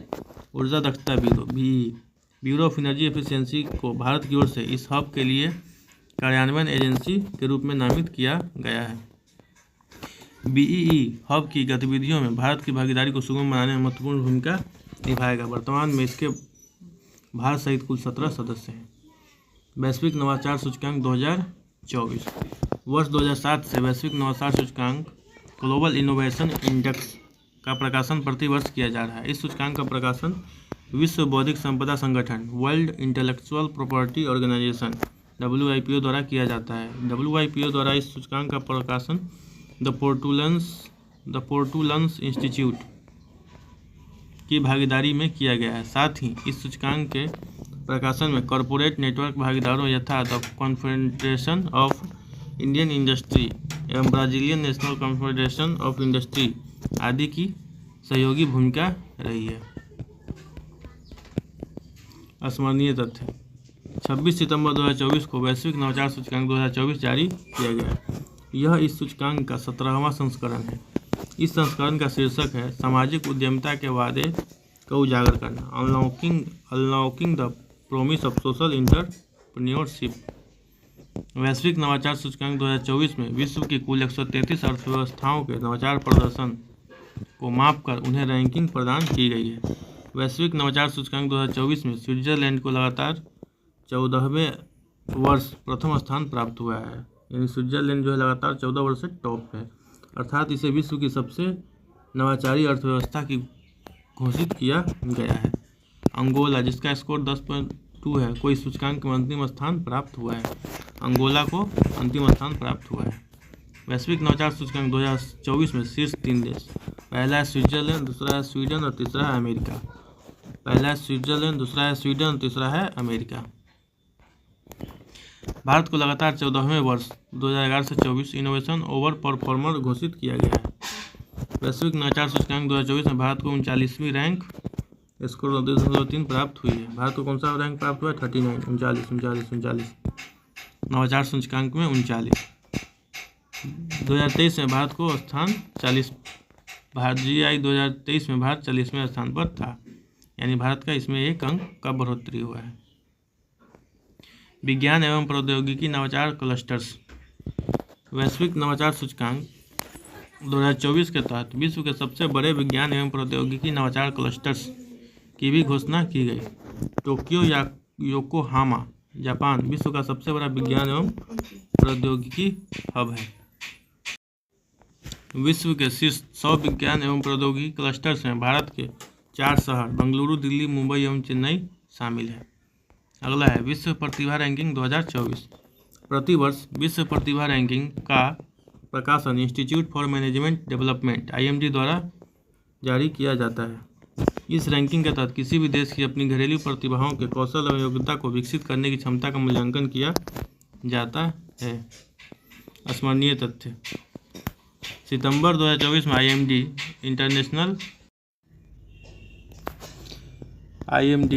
ऊर्जा दक्षता ब्यूरो ऑफ एनर्जी एफिशिएंसी को भारत की ओर से इस हब के लिए कार्यान्वयन एजेंसी के रूप में नामित किया गया है। BEE हब की गतिविधियों में भारत की भागीदारी को सुगम बनाने में महत्वपूर्ण भूमिका निभाएगा। वर्तमान में इसके भारत सहित कुल 17 सदस्य हैं। वैश्विक नवाचार सूचकांक 2024। वर्ष 2007 से वैश्विक नवाचार सूचकांक ग्लोबल इनोवेशन इंडेक्स का प्रकाशन प्रतिवर्ष किया जा रहा है। इस सूचकांक का प्रकाशन विश्व बौद्धिक संपदा संगठन World Intellectual Property Organization WIPO द्वारा किया जाता है। WIPO द्वारा इस सूचकांक का प्रकाशन द पोर्टुलन्स इंस्टीट्यूट की भागीदारी में किया गया है। साथ ही इस सूचकांक के प्रकाशन में कॉरपोरेट नेटवर्क भागीदारों यथा the Confederation of Indian Industry एवं Brazilian National Confederation of Industry आदि की सहयोगी भूमिका रही है। स्मरणीय तथ्य: 26 सितंबर 2024 को वैश्विक नवाचार सूचकांक 2024 जारी किया गया। यह इस सूचकांक का 17वां संस्करण है। इस संस्करण का शीर्षक है सामाजिक उद्यमिता के वादे को उजागर करना, unlocking the promise of social entrepreneurship. वैश्विक नवाचार सूचकांक 2024 में विश्व की कुल 133 अर्थव्यवस्थाओं के नवाचार प्रदर्शन को मापकर उन्हें रैंकिंग प्रदान की गई है। वैश्विक नवाचार सूचकांक 2024 में स्विट्जरलैंड को लगातार 14वें वर्ष प्रथम स्थान प्राप्त हुआ है। यानी स्विट्जरलैंड जो है लगातार 14 वर्ष से टॉप है, अर्थात इसे विश्व की सबसे नवाचारी अर्थव्यवस्था की घोषित किया गया है। अंगोला, जिसका स्कोर 10.2 है, को इस सूचकांक में अंतिम स्थान प्राप्त हुआ है। अंगोला को अंतिम स्थान प्राप्त हुआ है। वैश्विक नवाचार सूचकांक 2024 में शीर्ष 3 देश, पहला है स्विट्जरलैंड, दूसरा है स्वीडन और तीसरा है अमेरिका। पहला है स्विट्जरलैंड, दूसरा है स्वीडन और तीसरा है अमेरिका। भारत को लगातार 14वें वर्ष 2011 से 24 इनोवेशन ओवर परफॉर्मर घोषित किया गया है। वैश्विक नवाचार सूचकांक 2024 में भारत को 39वीं रैंक स्कोर 2.3 प्राप्त हुई है। भारत को कौन सा रैंक प्राप्त हुआ है? 39 नवाचार सूचकांक में 39। 2023 में भारत को स्थान 40, GI 2023 में भारत 40वें स्थान पर था, यानी भारत का इसमें 1 अंक का बढ़ोतरी हुआ है। विज्ञान एवं प्रौद्योगिकी नवाचार क्लस्टर्स। वैश्विक नवाचार सूचकांक 2024 के तहत विश्व के सबसे बड़े विज्ञान एवं प्रौद्योगिकी नवाचार क्लस्टर्स की भी घोषणा की गई। टोक्यो या योकोहामा जापान विश्व का सबसे बड़ा विज्ञान एवं प्रौद्योगिकी हब है। विश्व के शीर्ष 100 विज्ञान एवं प्रौद्योगिकी क्लस्टर्स में भारत के 4 शहर बेंगलुरु, दिल्ली, मुंबई एवं चेन्नई शामिल है। अगला है विश्व प्रतिभा रैंकिंग 2024। प्रतिवर्ष विश्व प्रतिभा रैंकिंग का प्रकाशन institute for management development IMD द्वारा जारी किया जाता है। इस रैंकिंग के तहत किसी भी देश की अपनी घरेलू प्रतिभाओं के कौशल और योग्यता को विकसित करने की क्षमता का मूल्यांकन किया जाता है। स्मरणीय तथ्य: सितंबर 2024 में IMD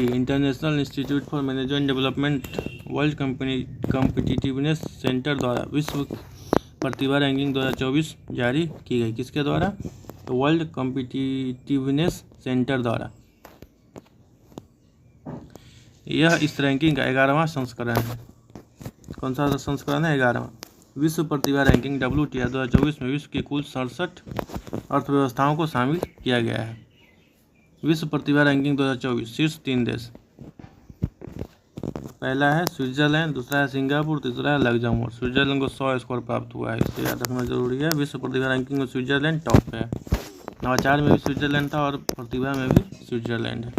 international institute for management development world competitiveness centre द्वारा विश्व प्रतिभा रैंकिंग 2024 जारी की गई। किसके द्वारा? वर्ल्ड कॉम्पिटिटिवनेस सेंटर द्वारा। यह इस रैंकिंग का 11वां संस्करण है। कौन सा संस्करण है? 11वां। विश्व प्रतिभा रैंकिंग WTR 2024 में विश्व की कुल 67 अर्थव्यवस्थाओं को शामिल किया गया है। विश्व प्रतिभा रैंकिंग 2024 शीर्ष 3 देश, पहला है स्विट्जरलैंड, दूसरा है सिंगापुर, तीसरा है लग्जमबर्ग। स्विट्जरलैंड को 100 स्कोर प्राप्त हुआ है, इसे याद रखना जरूरी है। विश्व प्रतिभा रैंकिंग में स्विट्जरलैंड टॉप है। नवाचार में भी स्विट्जरलैंड था और प्रतिभा में भी स्विट्जरलैंड है।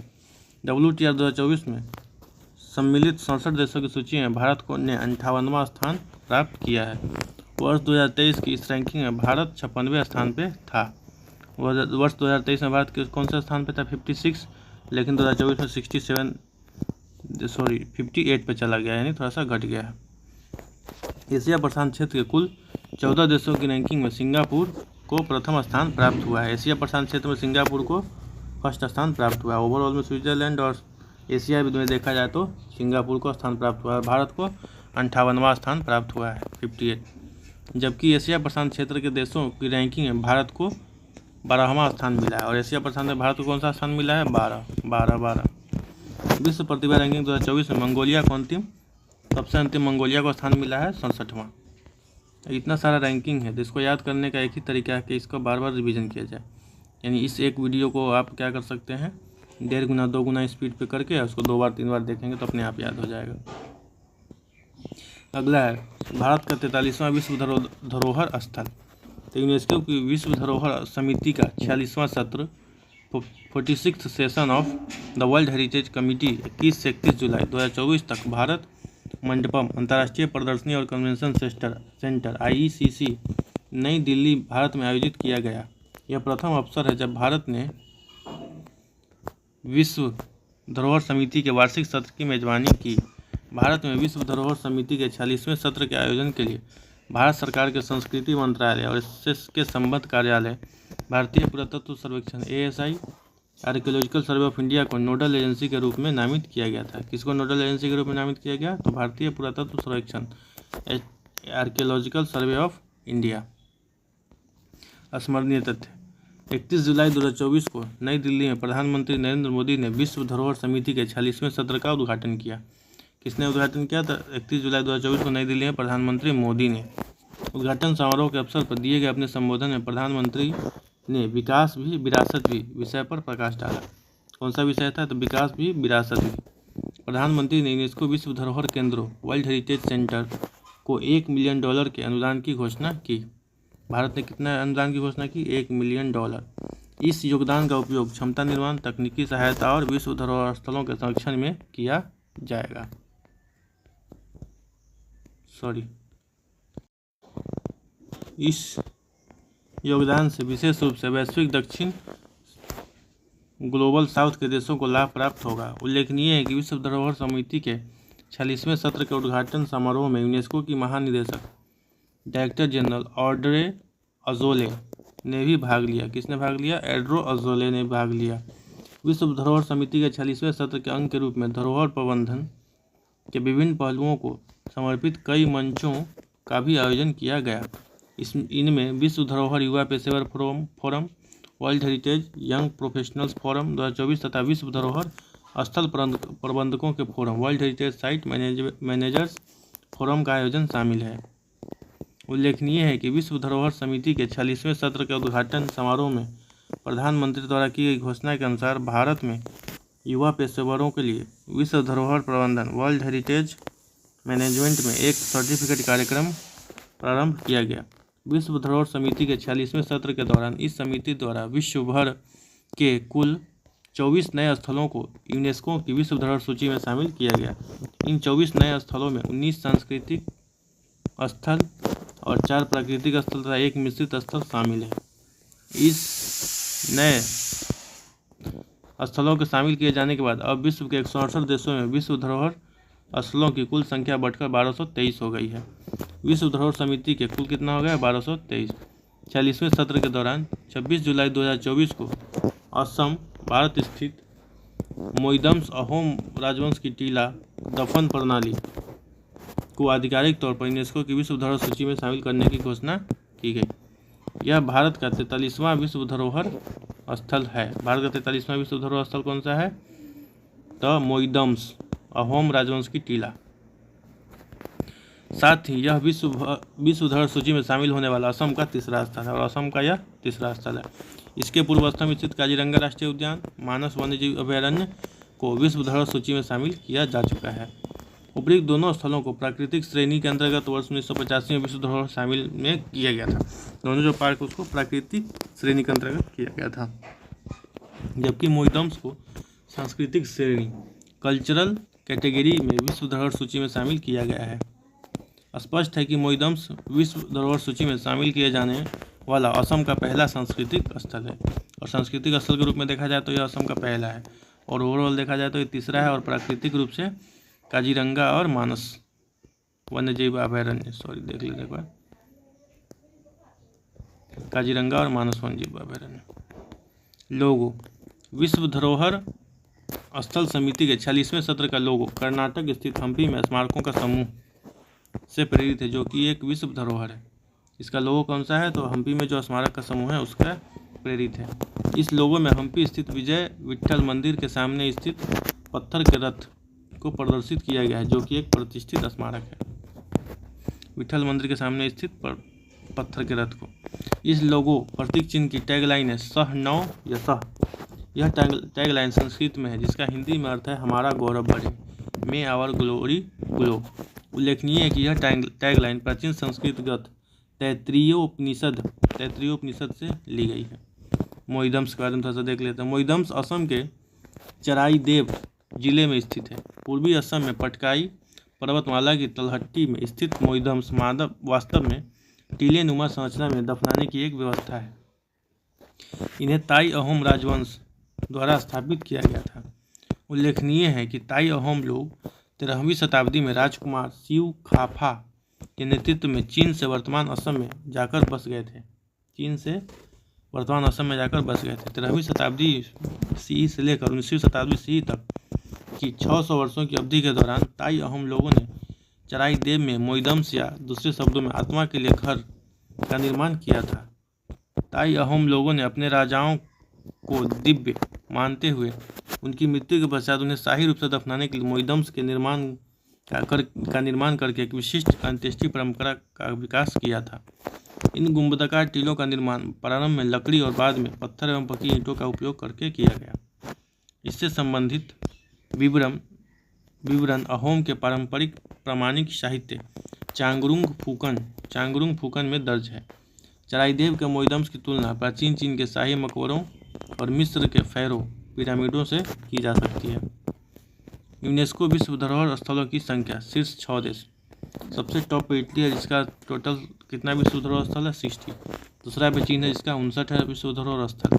WTR 2024 में सम्मिलित 67 देशों की सूची में भारत को ने 58वां स्थान प्राप्त किया है। वर्ष 2023 की इस रैंकिंग में भारत 56वें स्थान पे था। वर्ष 2023 में भारत कौन से स्थान पे था? 56, लेकिन 2024 में 58 पे चला गया, यानी थोड़ा सा घट गया है। एशिया प्रशांत क्षेत्र के कुल 14 देशों की रैंकिंग में सिंगापुर को प्रथम स्थान प्राप्त हुआ है। एशिया प्रशांत क्षेत्र में सिंगापुर को फर्स्ट स्थान प्राप्त हुआ है। ओवरऑल में स्विट्जरलैंड और एशिया में देखा जाए तो सिंगापुर को स्थान प्राप्त हुआ है। भारत को 58वां स्थान प्राप्त हुआ है, 58। जबकि एशिया प्रशांत क्षेत्र के देशों की रैंकिंग में भारत को 12वां स्थान मिला है। और एशिया प्रशांत में भारत को कौन सा स्थान मिला है? 12। विश्व प्रतिभा रैंकिंग 2024 में मंगोलिया को सबसे अंतिम मंगोलिया को स्थान मिला है 67वां। इतना सारा रैंकिंग है, तो इसको याद करने का एक ही तरीका है कि इसको बार बार रिवीजन किया जाए। यानी इस एक वीडियो को आप क्या कर सकते हैं, 1.5 गुना 2 गुना स्पीड पे करके उसको 2 बार 3 बार देखेंगे तो अपने आप याद हो जाएगा। अगला है भारत का 43वां विश्व धरोहर स्थल। तो यूनेस्को की विश्व धरोहर समिति का 46वां सत्र 46th session of the world heritage committee 21 से 31 जुलाई 2024 तक भारत मंडपम अंतर्राष्ट्रीय प्रदर्शनी और कन्वेंशन सेंटर IECC नई दिल्ली भारत में आयोजित किया गया। यह प्रथम अवसर है जब भारत ने विश्व धरोहर समिति के वार्षिक सत्र की मेजबानी की। भारत में विश्व धरोहर समिति के 46वें सत्र के आयोजन के लिए भारत सरकार के संस्कृति मंत्रालय और इसके संबद्ध कार्यालय भारतीय पुरातत्व सर्वेक्षण ASI archaeological survey of India को नोडल एजेंसी के रूप में नामित किया गया था। किसको नोडल एजेंसी के रूप में नामित किया गया? तो भारतीय पुरातत्व सर्वेक्षण आर्कियोलॉजिकल सर्वे ऑफ इंडिया। स्मरणीय तथ्य 31 जुलाई 2024 को नई दिल्ली में प्रधानमंत्री नरेंद्र मोदी ने विश्व धरोहर समिति के 46वें सत्र का उद्घाटन किया। किसने उद्घाटन किया? तो 31 जुलाई 2024 को नई दिल्ली में प्रधानमंत्री मोदी ने। उद्घाटन समारोह के अवसर पर दिए गए अपने संबोधन में प्रधानमंत्री ने विकास भी विरासत भी विषय पर प्रकाश डाला। कौन सा विषय था? तो विकास भी विरासत भी। प्रधानमंत्री ने यूनेस्को विश्व धरोहर केंद्रों वर्ल्ड हेरिटेज सेंटर को $1 मिलियन के अनुदान की घोषणा की। भारत ने कितना अनुदान की घोषणा की? $1 मिलियन। इस योगदान का उपयोग क्षमता निर्माण, तकनीकी सहायता और विश्व धरोहर स्थलों के संरक्षण में किया जाएगा। इस योगदान से विशेष रूप से वैश्विक दक्षिण ग्लोबल साउथ के देशों को लाभ प्राप्त होगा। उल्लेखनीय है कि विश्व धरोहर समिति के 46वें सत्र के उद्घाटन समारोह में यूनेस्को की महानिदेशक डायरेक्टर जनरल ऑड्रे अजोले ने भी भाग लिया। किसने भाग लिया? एड्रो अजोले ने भाग लिया। विश्व धरोहर समिति के 46वें सत्र के अंग के रूप में धरोहर प्रबंधन के विभिन्न पहलुओं को समर्पित कई मंचों का भी आयोजन किया गया। इनमें विश्व धरोहर युवा पेशेवर forum, world heritage young professionals forum 2024 तथा विश्व धरोहर स्थल प्रबंधकों के forum, world heritage site managers forum का आयोजन शामिल है। उल्लेखनीय है कि विश्व धरोहर समिति के 46वें सत्र के उद्घाटन समारोह में प्रधानमंत्री द्वारा की गई घोषणा के अनुसार भारत में युवा पेशेवरों के लिए विश्व धरोहर प्रबंधन वर्ल्ड हेरिटेज मैनेजमेंट में एक सर्टिफिकेट कार्यक्रम प्रारंभ किया गया। विश्व धरोहर समिति के 46वें सत्र के दौरान इस समिति द्वारा विश्व भर के कुल 24 नए स्थलों को यूनेस्को की विश्व धरोहर सूची में शामिल किया गया। इन 24 नए स्थलों में 19 सांस्कृतिक स्थल और 4 प्राकृतिक स्थल तथा 1 मिश्रित स्थल शामिल है। इस नए स्थलों के शामिल किए जाने के बाद अब विश्व के 168 देशों में विश्व धरोहर स्थलों की कुल संख्या बढ़कर 1223 हो गई है। विश्व धरोहर समिति के कुल कितना हो गया? 1223। 46वें सत्र के दौरान 26 जुलाई 2024 को असम भारत स्थित मोइदम्स अहोम राजवंश की टीला दफन प्रणाली को आधिकारिक तौर पर यूनेस्को की विश्व धरोहर सूची में शामिल करने की घोषणा की गई। यह भारत का 43वां विश्व धरोहर स्थल है। भारत का 43वां विश्व धरोहर स्थल कौन सा है? तो मोइदम्स अहोम राजवंश की टीला। साथ ही यह विश्व धरोहर सूची में शामिल होने वाला असम का तीसरा स्थल है और असम का यह तीसरा स्थल है। इसके पूर्व असम स्थित काजीरंगा राष्ट्रीय उद्यान, मानस वन्यजीव अभयारण्य को विश्व धरोहर सूची में शामिल किया जा चुका है। उपरोक्त दोनों स्थलों को प्राकृतिक श्रेणी के अंतर्गत वर्ष 1985 में विश्व धरोहर शामिल में किया गया था। दोनों जो पार्क उसको प्राकृतिक श्रेणी के अंतर्गत किया गया था, जबकि मोइदम्स को सांस्कृतिक श्रेणी कल्चरल कैटेगरी में विश्व धरोहर सूची में शामिल किया गया है। स्पष्ट है कि मोइदम्स विश्व धरोहर सूची में शामिल किए जाने वाला असम का पहला सांस्कृतिक स्थल है और सांस्कृतिक स्थल के रूप में देखा जाए तो यह असम का पहला है और ओवरऑल देखा जाए तो ये तीसरा है और प्राकृतिक रूप से काजीरंगा और मानस वन्यजीव अभयारण्य देख लेते एक बार, काजीरंगा और मानस वन्यजीव अभयारण्य। लोगो विश्व धरोहर स्थल समिति के 46वें सत्र का लोगो कर्नाटक स्थित हम्पी में स्मारकों का समूह से प्रेरित है, जो कि एक विश्व धरोहर है। इसका लोगो कौन सा है? तो हम्पी में जो स्मारक का समूह है उसका प्रेरित है। इस लोगो में हम्पी स्थित विजय विट्ठल मंदिर के सामने स्थित पत्थर के रथ को प्रदर्शित किया गया है, जो कि एक प्रतिष्ठित स्मारक है। विट्ठल मंदिर के सामने स्थित पत्थर के रथ को। इस लोगो प्रतीक चिन्ह की टैगलाइन है सह नौ या सह। यह टैगलाइन संस्कृत में है, जिसका हिंदी में अर्थ है हमारा गौरव बढ़े, मे आवर ग्लोरी ग्लो। उल्लेखनीय है कि यह टैगलाइन प्राचीन संस्कृत ग्रंथ तैत्तिरीयोपनिषद से ली गई है। मोईदम्स के बारे में थोड़ा सा देख लेते हैं। मोईदम्स असम के चराईदेव जिले में स्थित है। पूर्वी असम में पटकाई पर्वतमाला की तलहटी में स्थित मोईदम्स वास्तव में टीले नुमा संरचना में दफनाने की एक व्यवस्था है। इन्हें ताई अहोम राजवंश द्वारा स्थापित किया गया था। उल्लेखनीय है कि ताई अहोम लोग 13वीं शताब्दी में राजकुमार शिव खाफा के नेतृत्व में चीन से वर्तमान असम में जाकर बस गए थे। 13वीं शताब्दी सी से लेकर 19वीं शताब्दी सी तक की 600 वर्षों की अवधि के दौरान ताई अहोम लोगों ने चराईदेव में मोईदम्स या दूसरे शब्दों में आत्मा के लिए घर का निर्माण किया था। ताई अहोम लोगों ने अपने राजाओं को दिव्य मानते हुए उनकी मृत्यु के पश्चात उन्हें शाही रूप से दफनाने के लिए मोईदम्स के निर्माण करके एक विशिष्ट अंत्येष्टि परंपरा का विकास किया था। इन गुंबदाकार टीलों का निर्माण प्रारंभ में लकड़ी और बाद में पत्थर एवं पकी ईंटों का उपयोग करके किया गया। इससे संबंधित विवरण अहोम के पारंपरिक प्रामाणिक साहित्य चांगरुंग फूकन में दर्ज है। चराईदेव के मोईदम्स की तुलना प्राचीन चीन के शाही मकबरों और मिस्र के फैरो पिरामिडों से की जा सकती है। यूनेस्को विश्व धरोहर स्थलों की संख्या शीर्ष 6 देश। सबसे टॉप पे इटली है जिसका टोटल कितना विश्व धरोहर स्थल है 60। दूसरा पे चीन है जिसका 59 है विश्व धरोहर स्थल।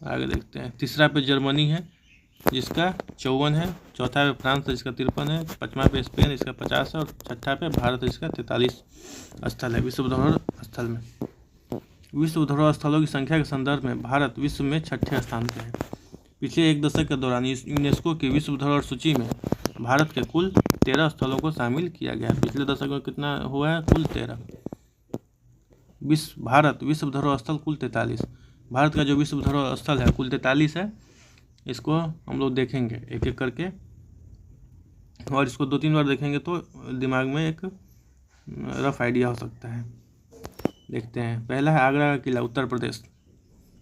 आगे देखते हैं। तीसरा पे जर्मनी है जिसका 54 है। चौथा पे फ्रांस है जिसका 53 है। पाँचवा पे स्पेन इसका 50 है और छठा पे भारत जिसका 43 स्थल है विश्व धरोहर स्थल में। विश्व धरोहर स्थलों की संख्या के संदर्भ में भारत विश्व में 6ठे स्थान पर है। पिछले एक दशक के दौरान यूनेस्को की विश्व धरोहर सूची में भारत के कुल 13 स्थलों को शामिल किया गया है। पिछले दशक में कितना हुआ है? कुल 13। भारत विश्व धरोहर स्थल कुल 43। भारत का जो विश्व धरोहर स्थल है कुल 43 है। इसको हम लोग देखेंगे एक एक करके और इसको 2-3 बार देखेंगे तो दिमाग में एक रफ आइडिया हो सकता है। देखते हैं। पहला है आगरा का किला, उत्तर प्रदेश।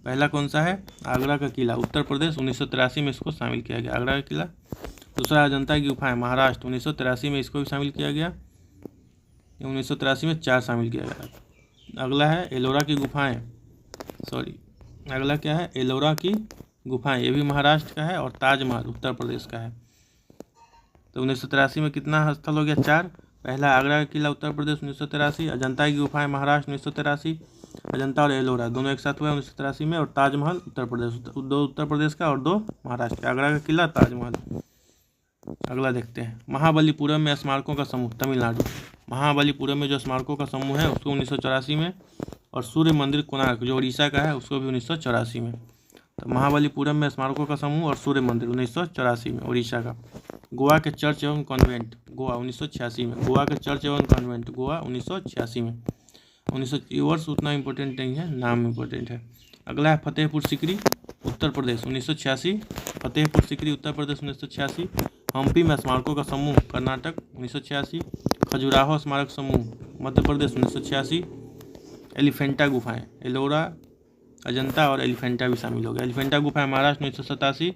पहला कौन सा है? आगरा का किला, उत्तर प्रदेश। 1983 में इसको शामिल किया गया, आगरा का किला। दूसरा अजंता की गुफाएं, महाराष्ट्र। 1983 में इसको भी शामिल किया गया। 1983 में 4 शामिल किया गया। अगला है एलोरा की गुफाएं, अगला क्या है? एलोरा की गुफाएं, ये भी महाराष्ट्र का है। और ताजमहल उत्तर प्रदेश का है। तो 1983 में कितना स्थल हो गया? 4। पहला आगरा का किला उत्तर प्रदेश 1983, अजंता की गुफाएं महाराष्ट्र 1983, अजंता और एलोरा दोनों एक साथ हुए 1983 में, और ताजमहल उत्तर प्रदेश, 2 उत्तर प्रदेश का और 2 महाराष्ट्र का। आगरा का किला, ताजमहल। अगला देखते हैं। महाबलीपुरम में स्मारकों का समूह, तमिलनाडु। महाबलीपुरम में जो स्मारकों का समूह है उसको 1984 में, और सूर्य मंदिर कोणार्क जो उड़ीसा का है उसको भी 1984 में। तो महाबलीपुरम में स्मारकों का समूह और सूर्य मंदिर 1984 में, उड़ीसा का। गोवा के चर्च एवं कॉन्वेंट, गोवा 1986 में। गोवा के चर्च एवं कॉन्वेंट, गोवा 1986 में। 1900 वर्ष उतना इम्पोर्टेंट नहीं है, नाम इम्पोर्टेंट है। अगला है फतेहपुर सीकरी, उत्तर प्रदेश 1986। फतेहपुर सीकरी उत्तर प्रदेश 1986। हम्पी में स्मारकों का समूह, कर्नाटक 1986। खजुराहो स्मारक समूह, मध्य प्रदेश 1986। एलिफेंटा गुफाएं, एलोरा, अजंता और एलिफेंटा भी शामिल हो गया। एलिफेंटा गुफाएं महाराष्ट्र 1987।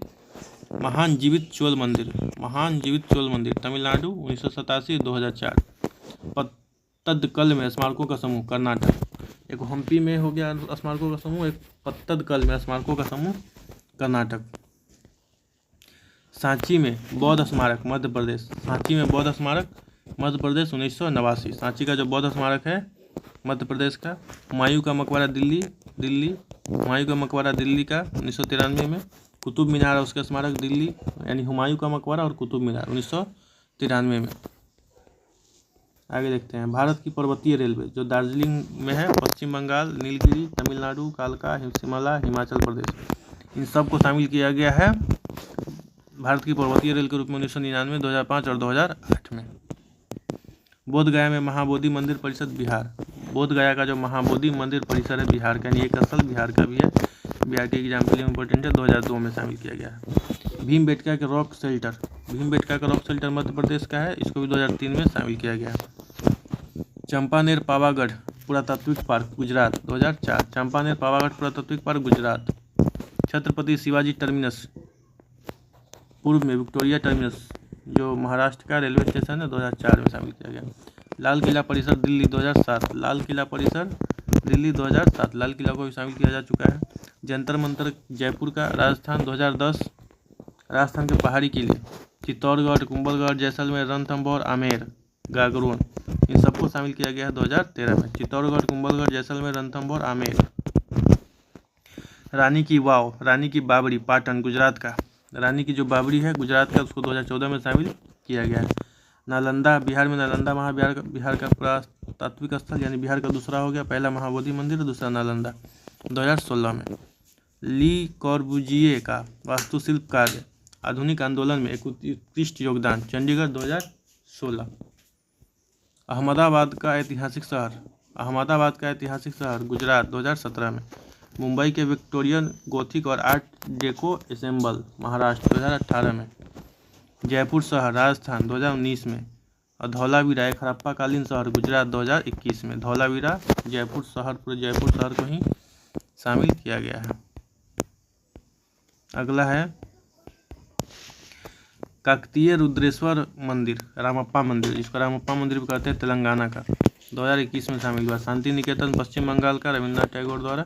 महान जीवित चोल मंदिर, तमिलनाडु 1987, 2004। पत्तदकल में स्मारकों का समूह, कर्नाटक। एक हम्पी में हो गया स्मारकों का समूह, एक पत्तदकल में स्मारकों का समूह, कर्नाटक। सांची में बौद्ध स्मारक, मध्य प्रदेश। सांची में बौद्ध स्मारक, मध्य प्रदेश 1989। सांची का जो बौद्ध स्मारक है मध्य प्रदेश का। हुमायूं का मकबरा दिल्ली, हुमायूं का मकबरा दिल्ली का 1993 में। कुतुब मीनार और उसका स्मारक दिल्ली, यानी हुमायूं का मकबरा और कुतुब मीनार 1993 में। आगे देखते हैं। भारत की पर्वतीय रेलवे जो दार्जिलिंग में है, पश्चिम बंगाल, नीलगिरी, तमिलनाडु, कालका, शिमला, हिमाचल प्रदेश, इन सब को शामिल किया गया है भारत की पर्वतीय रेल के रूप में 1999, 2005 और 2008 में। बोध गया में महाबोधि मंदिर परिषद, बिहार। बोध गया का जो महाबोधि मंदिर परिसर है बिहार का, यानी एक असल बिहार का भी है, बिहार के एग्जाम के लिए इम्पोर्टेंट है, 2002 में शामिल किया गया है। भीमबेटका के रॉक शेल्टर, मध्य प्रदेश का है, इसको भी 2003 में शामिल किया गया है। चंपानेर पावागढ़ पुरातात्विक पार्क, गुजरात, 2004। चंपानेर पावागढ़ पुरातात्विक पार्क, गुजरात। छत्रपति शिवाजी टर्मिनस, पूर्व में विक्टोरिया टर्मिनस, जो महाराष्ट्र का रेलवे स्टेशन है 2004 में शामिल किया गया। लाल किला परिसर दिल्ली 2007, लाल किला परिसर दिल्ली 2007, लाल किला को भी शामिल किया जा चुका है। जंतर मंतर जयपुर का, राजस्थान 2010, राजस्थान के पहाड़ी किले चित्तौड़गढ़, कुंभलगढ़, जैसलमेर, रणथंभौर, आमेर, गागरोन, इन सबको शामिल किया गया है 2013 में। चित्तौड़गढ़, कुंभलगढ़, जैसलमेर, रणथंभौर, आमेर। रानी की वाव, रानी की बावड़ी पाटन गुजरात का, रानी की जो बावड़ी है गुजरात का, उसको 2014 में शामिल किया गया है। नालंदा बिहार में, नालंदा बिहार का पुरातात्विक स्थल, यानी बिहार का दूसरा हो गया, पहला महाबोधि मंदिर, दूसरा नालंदा 2016 में। ली कॉर्बुजिए का वास्तुशिल्प कार्य आधुनिक आंदोलन में एक उत्कृष्ट योगदान, चंडीगढ़ 2016। अहमदाबाद का ऐतिहासिक शहर गुजरात 2017 में। मुंबई के विक्टोरियन गोथिक और आर्ट डेको एसेंबल महाराष्ट्र 2018 में। जयपुर शहर राजस्थान 2019 में। और धौलावीरा एक हड़प्पाकालीन शहर गुजरात 2021 में। धौलावीरा जयपुर शहर, पूरे जयपुर शहर को ही शामिल किया गया है। अगला है काकतीय रुद्रेश्वर मंदिर, रामप्पा मंदिर, जिसको रामप्पा मंदिर भी कहते हैं, तेलंगाना का, 2021 में शामिल हुआ। शांति निकेतन पश्चिम बंगाल का, रविन्द्रनाथ टैगोर द्वारा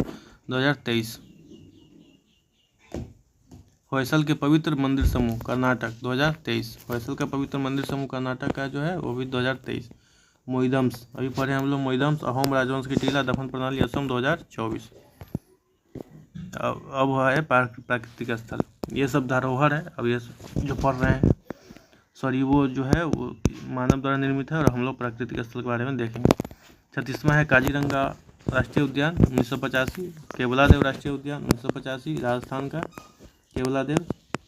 2023। होयसल के पवित्र मंदिर समूह कर्नाटक 2023, होयसल का पवित्र मंदिर समूह कर्नाटक का जो है वो भी 2023। मोइदम्स अभी पढ़े हम लोग, मोइदम्स अहोम राजवंश की टीला दफन प्रणाली असम 2024। अब है प्राकृतिक स्थल, ये सब धरोहर है। अब ये जो पढ़ रहे हैं सॉरी वो जो है वो मानव द्वारा निर्मित है, और हम लोग प्राकृतिक स्थल के बारे में देखेंगे। 36वां है काजीरंगा राष्ट्रीय उद्यान 1985, केवलादेव राष्ट्रीय उद्यान 1985 राजस्थान का, केवलादेव।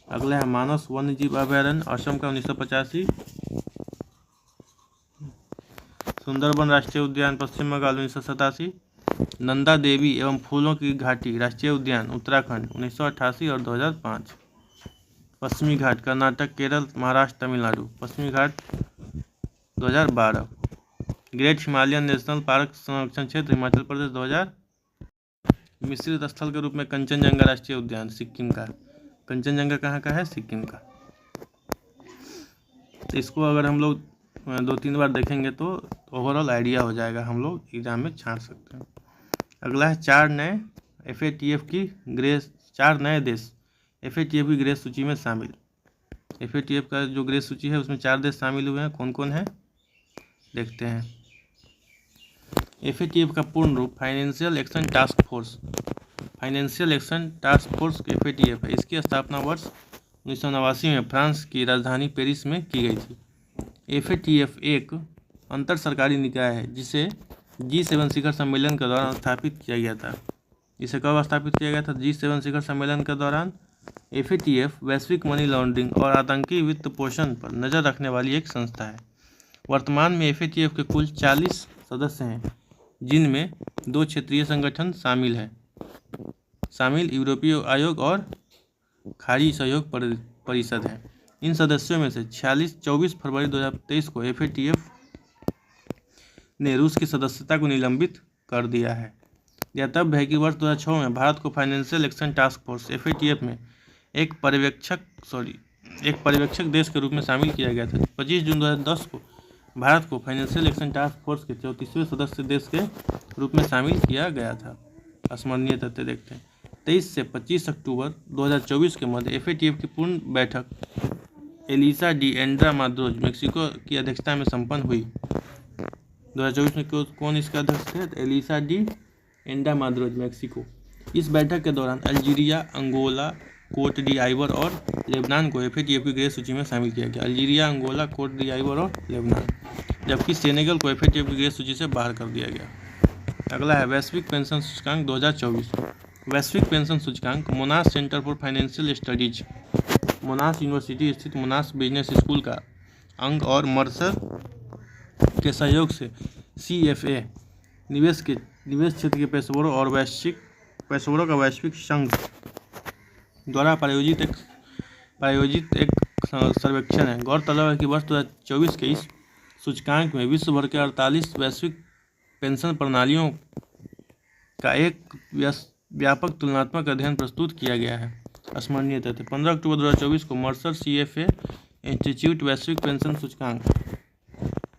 अगला है मानस वन्यजीव अभयारण्य असम का 1985। सुंदरबन राष्ट्रीय उद्यान पश्चिम बंगाल 1987। नंदा देवी एवं फूलों की घाटी राष्ट्रीय उद्यान उत्तराखंड 1988 और 2005। पश्चिमी घाट कर्नाटक, केरल, महाराष्ट्र, तमिलनाडु, पश्चिमी घाट 2012। ग्रेट हिमालयन नेशनल पार्क संरक्षण क्षेत्र हिमाचल प्रदेश 2000। मिश्रित स्थल के रूप में कंचनजंगा राष्ट्रीय उद्यान सिक्किम का, कंचनजंगा कहाँ का है, सिक्किम का। तो इसको अगर हम लोग 2-3 बार देखेंगे तो ओवरऑल आइडिया हो जाएगा, हम लोग एग्जाम में छांट सकते हैं। अगला है 4 नए FATF की ग्रे, 4 नए देश FATF की ग्रे सूची में शामिल। FATF का जो ग्रे सूची है उसमें 4 देश शामिल हुए हैं, कौन कौन है देखते हैं। FATF का पूर्ण रूप financial action task force, financial action task force FATF है। इसकी स्थापना वर्ष 1989 में फ्रांस की राजधानी पेरिस में की गई थी। FATF एक अंतर सरकारी निकाय है जिसे G7 शिखर सम्मेलन के दौरान स्थापित किया गया था। इसे कब स्थापित किया गया था, G7 शिखर सम्मेलन के दौरान। FATF वैश्विक मनी लॉन्ड्रिंग और आतंकी वित्त पोषण पर नज़र रखने वाली एक संस्था है। वर्तमान में FATF के कुल 40 सदस्य हैं, जिनमें 2 क्षेत्रीय संगठन शामिल हैं, यूरोपीय आयोग और खाड़ी सहयोग परिषद है। इन सदस्यों में से 24 फरवरी 2023 को FATF ने रूस की सदस्यता को निलंबित कर दिया है। यह तब है कि वर्ष 2006 में भारत को financial action task force FATF में एक पर्यवेक्षक देश के रूप में शामिल किया गया था। 25 जून 2010 को भारत को फाइनेंशियल एक्शन टास्क फोर्स के 34वें सदस्य देश के रूप में शामिल किया गया था। स्मरणीय तथ्य देखते हैं। 23 से 25 अक्टूबर 2024 के मध्य FATF की पूर्ण बैठक Elisa de Anda Madrazo Mexico की अध्यक्षता में संपन्न हुई। 2024 में कौन इसका अध्यक्ष थे, Elisa de Anda Madrazo Mexico. इस बैठक के दौरान Algeria, Angola, Cote d'Ivoire और लेबनान को FATF की ग्रे सूची में शामिल किया गया। Algeria, Angola, Cote d'Ivoire और लेबनान, जबकि सेनेगल को FATF की ग्रे सूची से बाहर कर दिया गया। अगला है वैश्विक पेंशन सूचकांक 2024। वैश्विक पेंशन सूचकांक Mona's centre for financial studies, Mona's university स्थित मोनास बिजनेस स्कूल का अंग और मर्सर के सहयोग से CFA निवेश क्षेत्र के पेशेवरों और पेशेवरों का वैश्विक संघ द्वारा प्रायोजित एक सर्वेक्षण है। गौरतलब है कि वर्ष 2024 के इस सूचकांक में विश्व भर के 48 वैश्विक पेंशन प्रणालियों का एक व्यापक तुलनात्मक अध्ययन प्रस्तुत किया गया है। स्मरणीय तथ्य 15 अक्टूबर 2024 को मर्सर CFA इंस्टीट्यूट वैश्विक पेंशन सूचकांक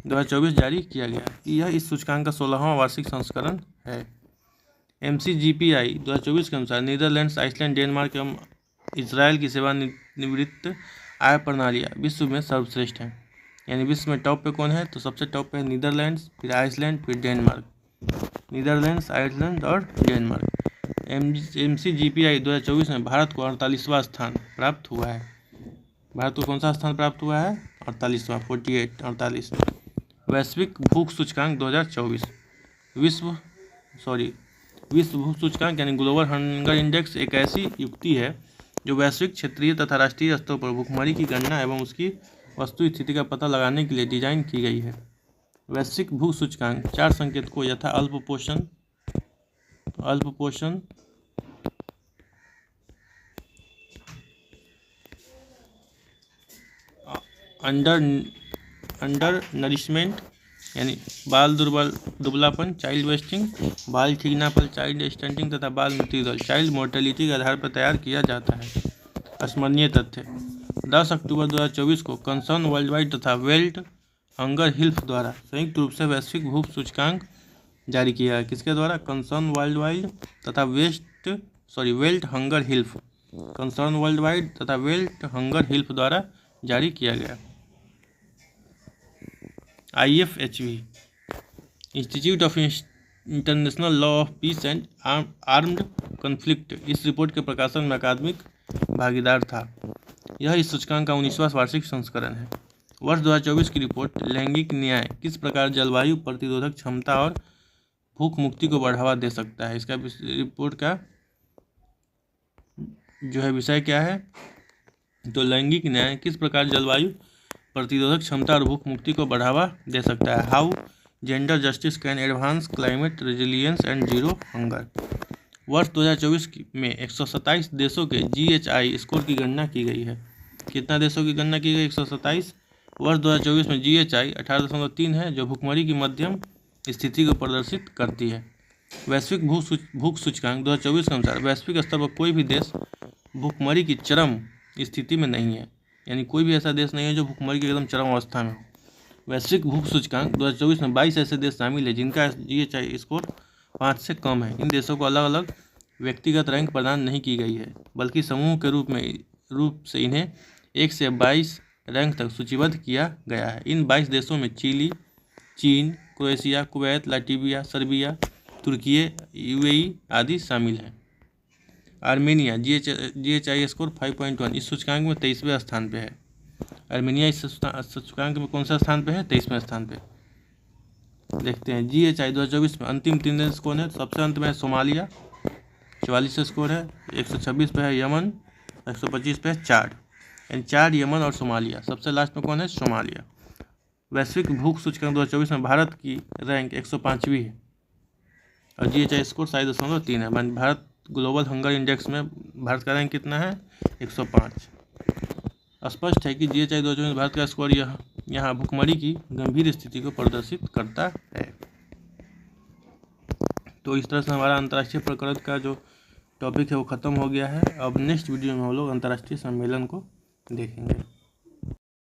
2024 जारी किया गया। यह इस सूचकांक का 16वां वार्षिक संस्करण है। MCGPI 2024 के अनुसार नीदरलैंड्स, आइसलैंड, डेनमार्क एवं इजराइल की सेवानिवृत्त आय प्रणालियाँ विश्व में सर्वश्रेष्ठ हैं। यानी विश्व में टॉप पे कौन है, तो सबसे टॉप पे है नीदरलैंड्स, फिर आइसलैंड, फिर डेनमार्क। नीदरलैंड्स, आइसलैंड और डेनमार्क। MCGPI 2024 में भारत को 48वां स्थान प्राप्त हुआ है। भारत को कौन सा स्थान प्राप्त हुआ है, 48वां, 48। वैश्विक भूख सूचकांक 2024 विश्व भूख सूचकांक यानी ग्लोबल हंगर इंडेक्स एक ऐसी युक्ति है जो वैश्विक, क्षेत्रीय तथा राष्ट्रीय स्तरों पर भूखमरी की गणना एवं उसकी वस्तु स्थिति का पता लगाने के लिए डिजाइन की गई है। वैश्विक भूख सूचकांक 4 संकेतकों यथा अल्प पोषण, अंडर नरिशमेंट यानी बाल दुबलापन, चाइल्ड वेस्टिंग, बाल ठीक ना पल, चाइल्ड स्टंटिंग तथा बाल मृत्यु दर, चाइल्ड मोर्टेलिटी के आधार पर तैयार किया जाता है। स्मरणीय तथ्य: 10 अक्टूबर 2024 को कंसर्न वर्ल्ड वाइड तथा वेल्ट हंगर हिल्फ द्वारा संयुक्त रूप से वैश्विक भूख सूचकांक जारी किया है। किसके द्वारा? कंसर्न वर्ल्ड वाइड तथा belt hunger हिल्फ, concern world wide तथा वेल्ट हंगर हिल्फ द्वारा जारी किया गया। IFHV institute of international law of peace and armed conflict इस रिपोर्ट के प्रकाशन में अकादमिक भागीदार था। यह इस सूचकांक का 19वां वार्षिक संस्करण है। वर्ष 2024 की रिपोर्ट लैंगिक न्याय किस प्रकार जलवायु प्रतिरोधक क्षमता और भूख मुक्ति को बढ़ावा दे सकता है। इसका रिपोर्ट का जो है विषय क्या है, तो लैंगिक न्याय किस प्रकार जलवायु प्रतिरोधक क्षमता और भूख मुक्ति को बढ़ावा दे सकता है। How gender justice can advance climate resilience and zero hunger. वर्ष 2024 में 127 देशों के GHI स्कोर की गणना की गई है। कितना देशों की गणना की गई? 127। वर्ष 2024 में GHI 18.3 है जो भूखमरी की मध्यम स्थिति को प्रदर्शित करती है। वैश्विक भूख सूचकांक 2024 के अनुसार वैश्विक स्तर पर कोई भी देश भूखमरी की चरम स्थिति में नहीं है। यानी कोई भी ऐसा देश नहीं है जो भूखमरी की एकदम चरम अवस्था में हो। वैश्विक भूख सूचकांक 2024 में 22 ऐसे देश शामिल है जिनका GHI स्कोर 5 से कम है। इन देशों को अलग अलग व्यक्तिगत रैंक प्रदान नहीं की गई है, बल्कि समूह के रूप से इन्हें 1 से 22 रैंक तक सूचीबद्ध किया गया है। इन 22 देशों में चिली, चीन, क्रोएशिया, कुवैत, लाटविया, सर्बिया, तुर्की, UAE आदि शामिल हैं। आर्मेनिया GHI स्कोर 5.1 इस सूचकांक में 23वें स्थान पे है। आर्मेनिया इस सूचकांक में कौन सा स्थान पे है? 23वें स्थान पे। देखते हैं GHI 2024 में अंतिम 3 देश कौन है। सबसे अंत में है सोमालिया, 44 स्कोर है। 126 पे है यमन, 125 पे है चाड। यानी चाड, यमन और सोमालिया। सबसे लास्ट में कौन है? सोमालिया। वैश्विक भूख सूचकांक 2024 में भारत की रैंक 105वीं है और GHI स्कोर 7.3 है। भारत ग्लोबल हंगर इंडेक्स में भारत का रैंक कितना है? 105। स्पष्ट है कि GHI 2024 में भारत का स्कोर यहाँ भूखमरी की गंभीर स्थिति को प्रदर्शित करता है। तो इस तरह से हमारा अंतर्राष्ट्रीय प्रकरण का जो टॉपिक है वो ख़त्म हो गया है। अब नेक्स्ट वीडियो में हम लोग अंतर्राष्ट्रीय सम्मेलन को देखेंगे।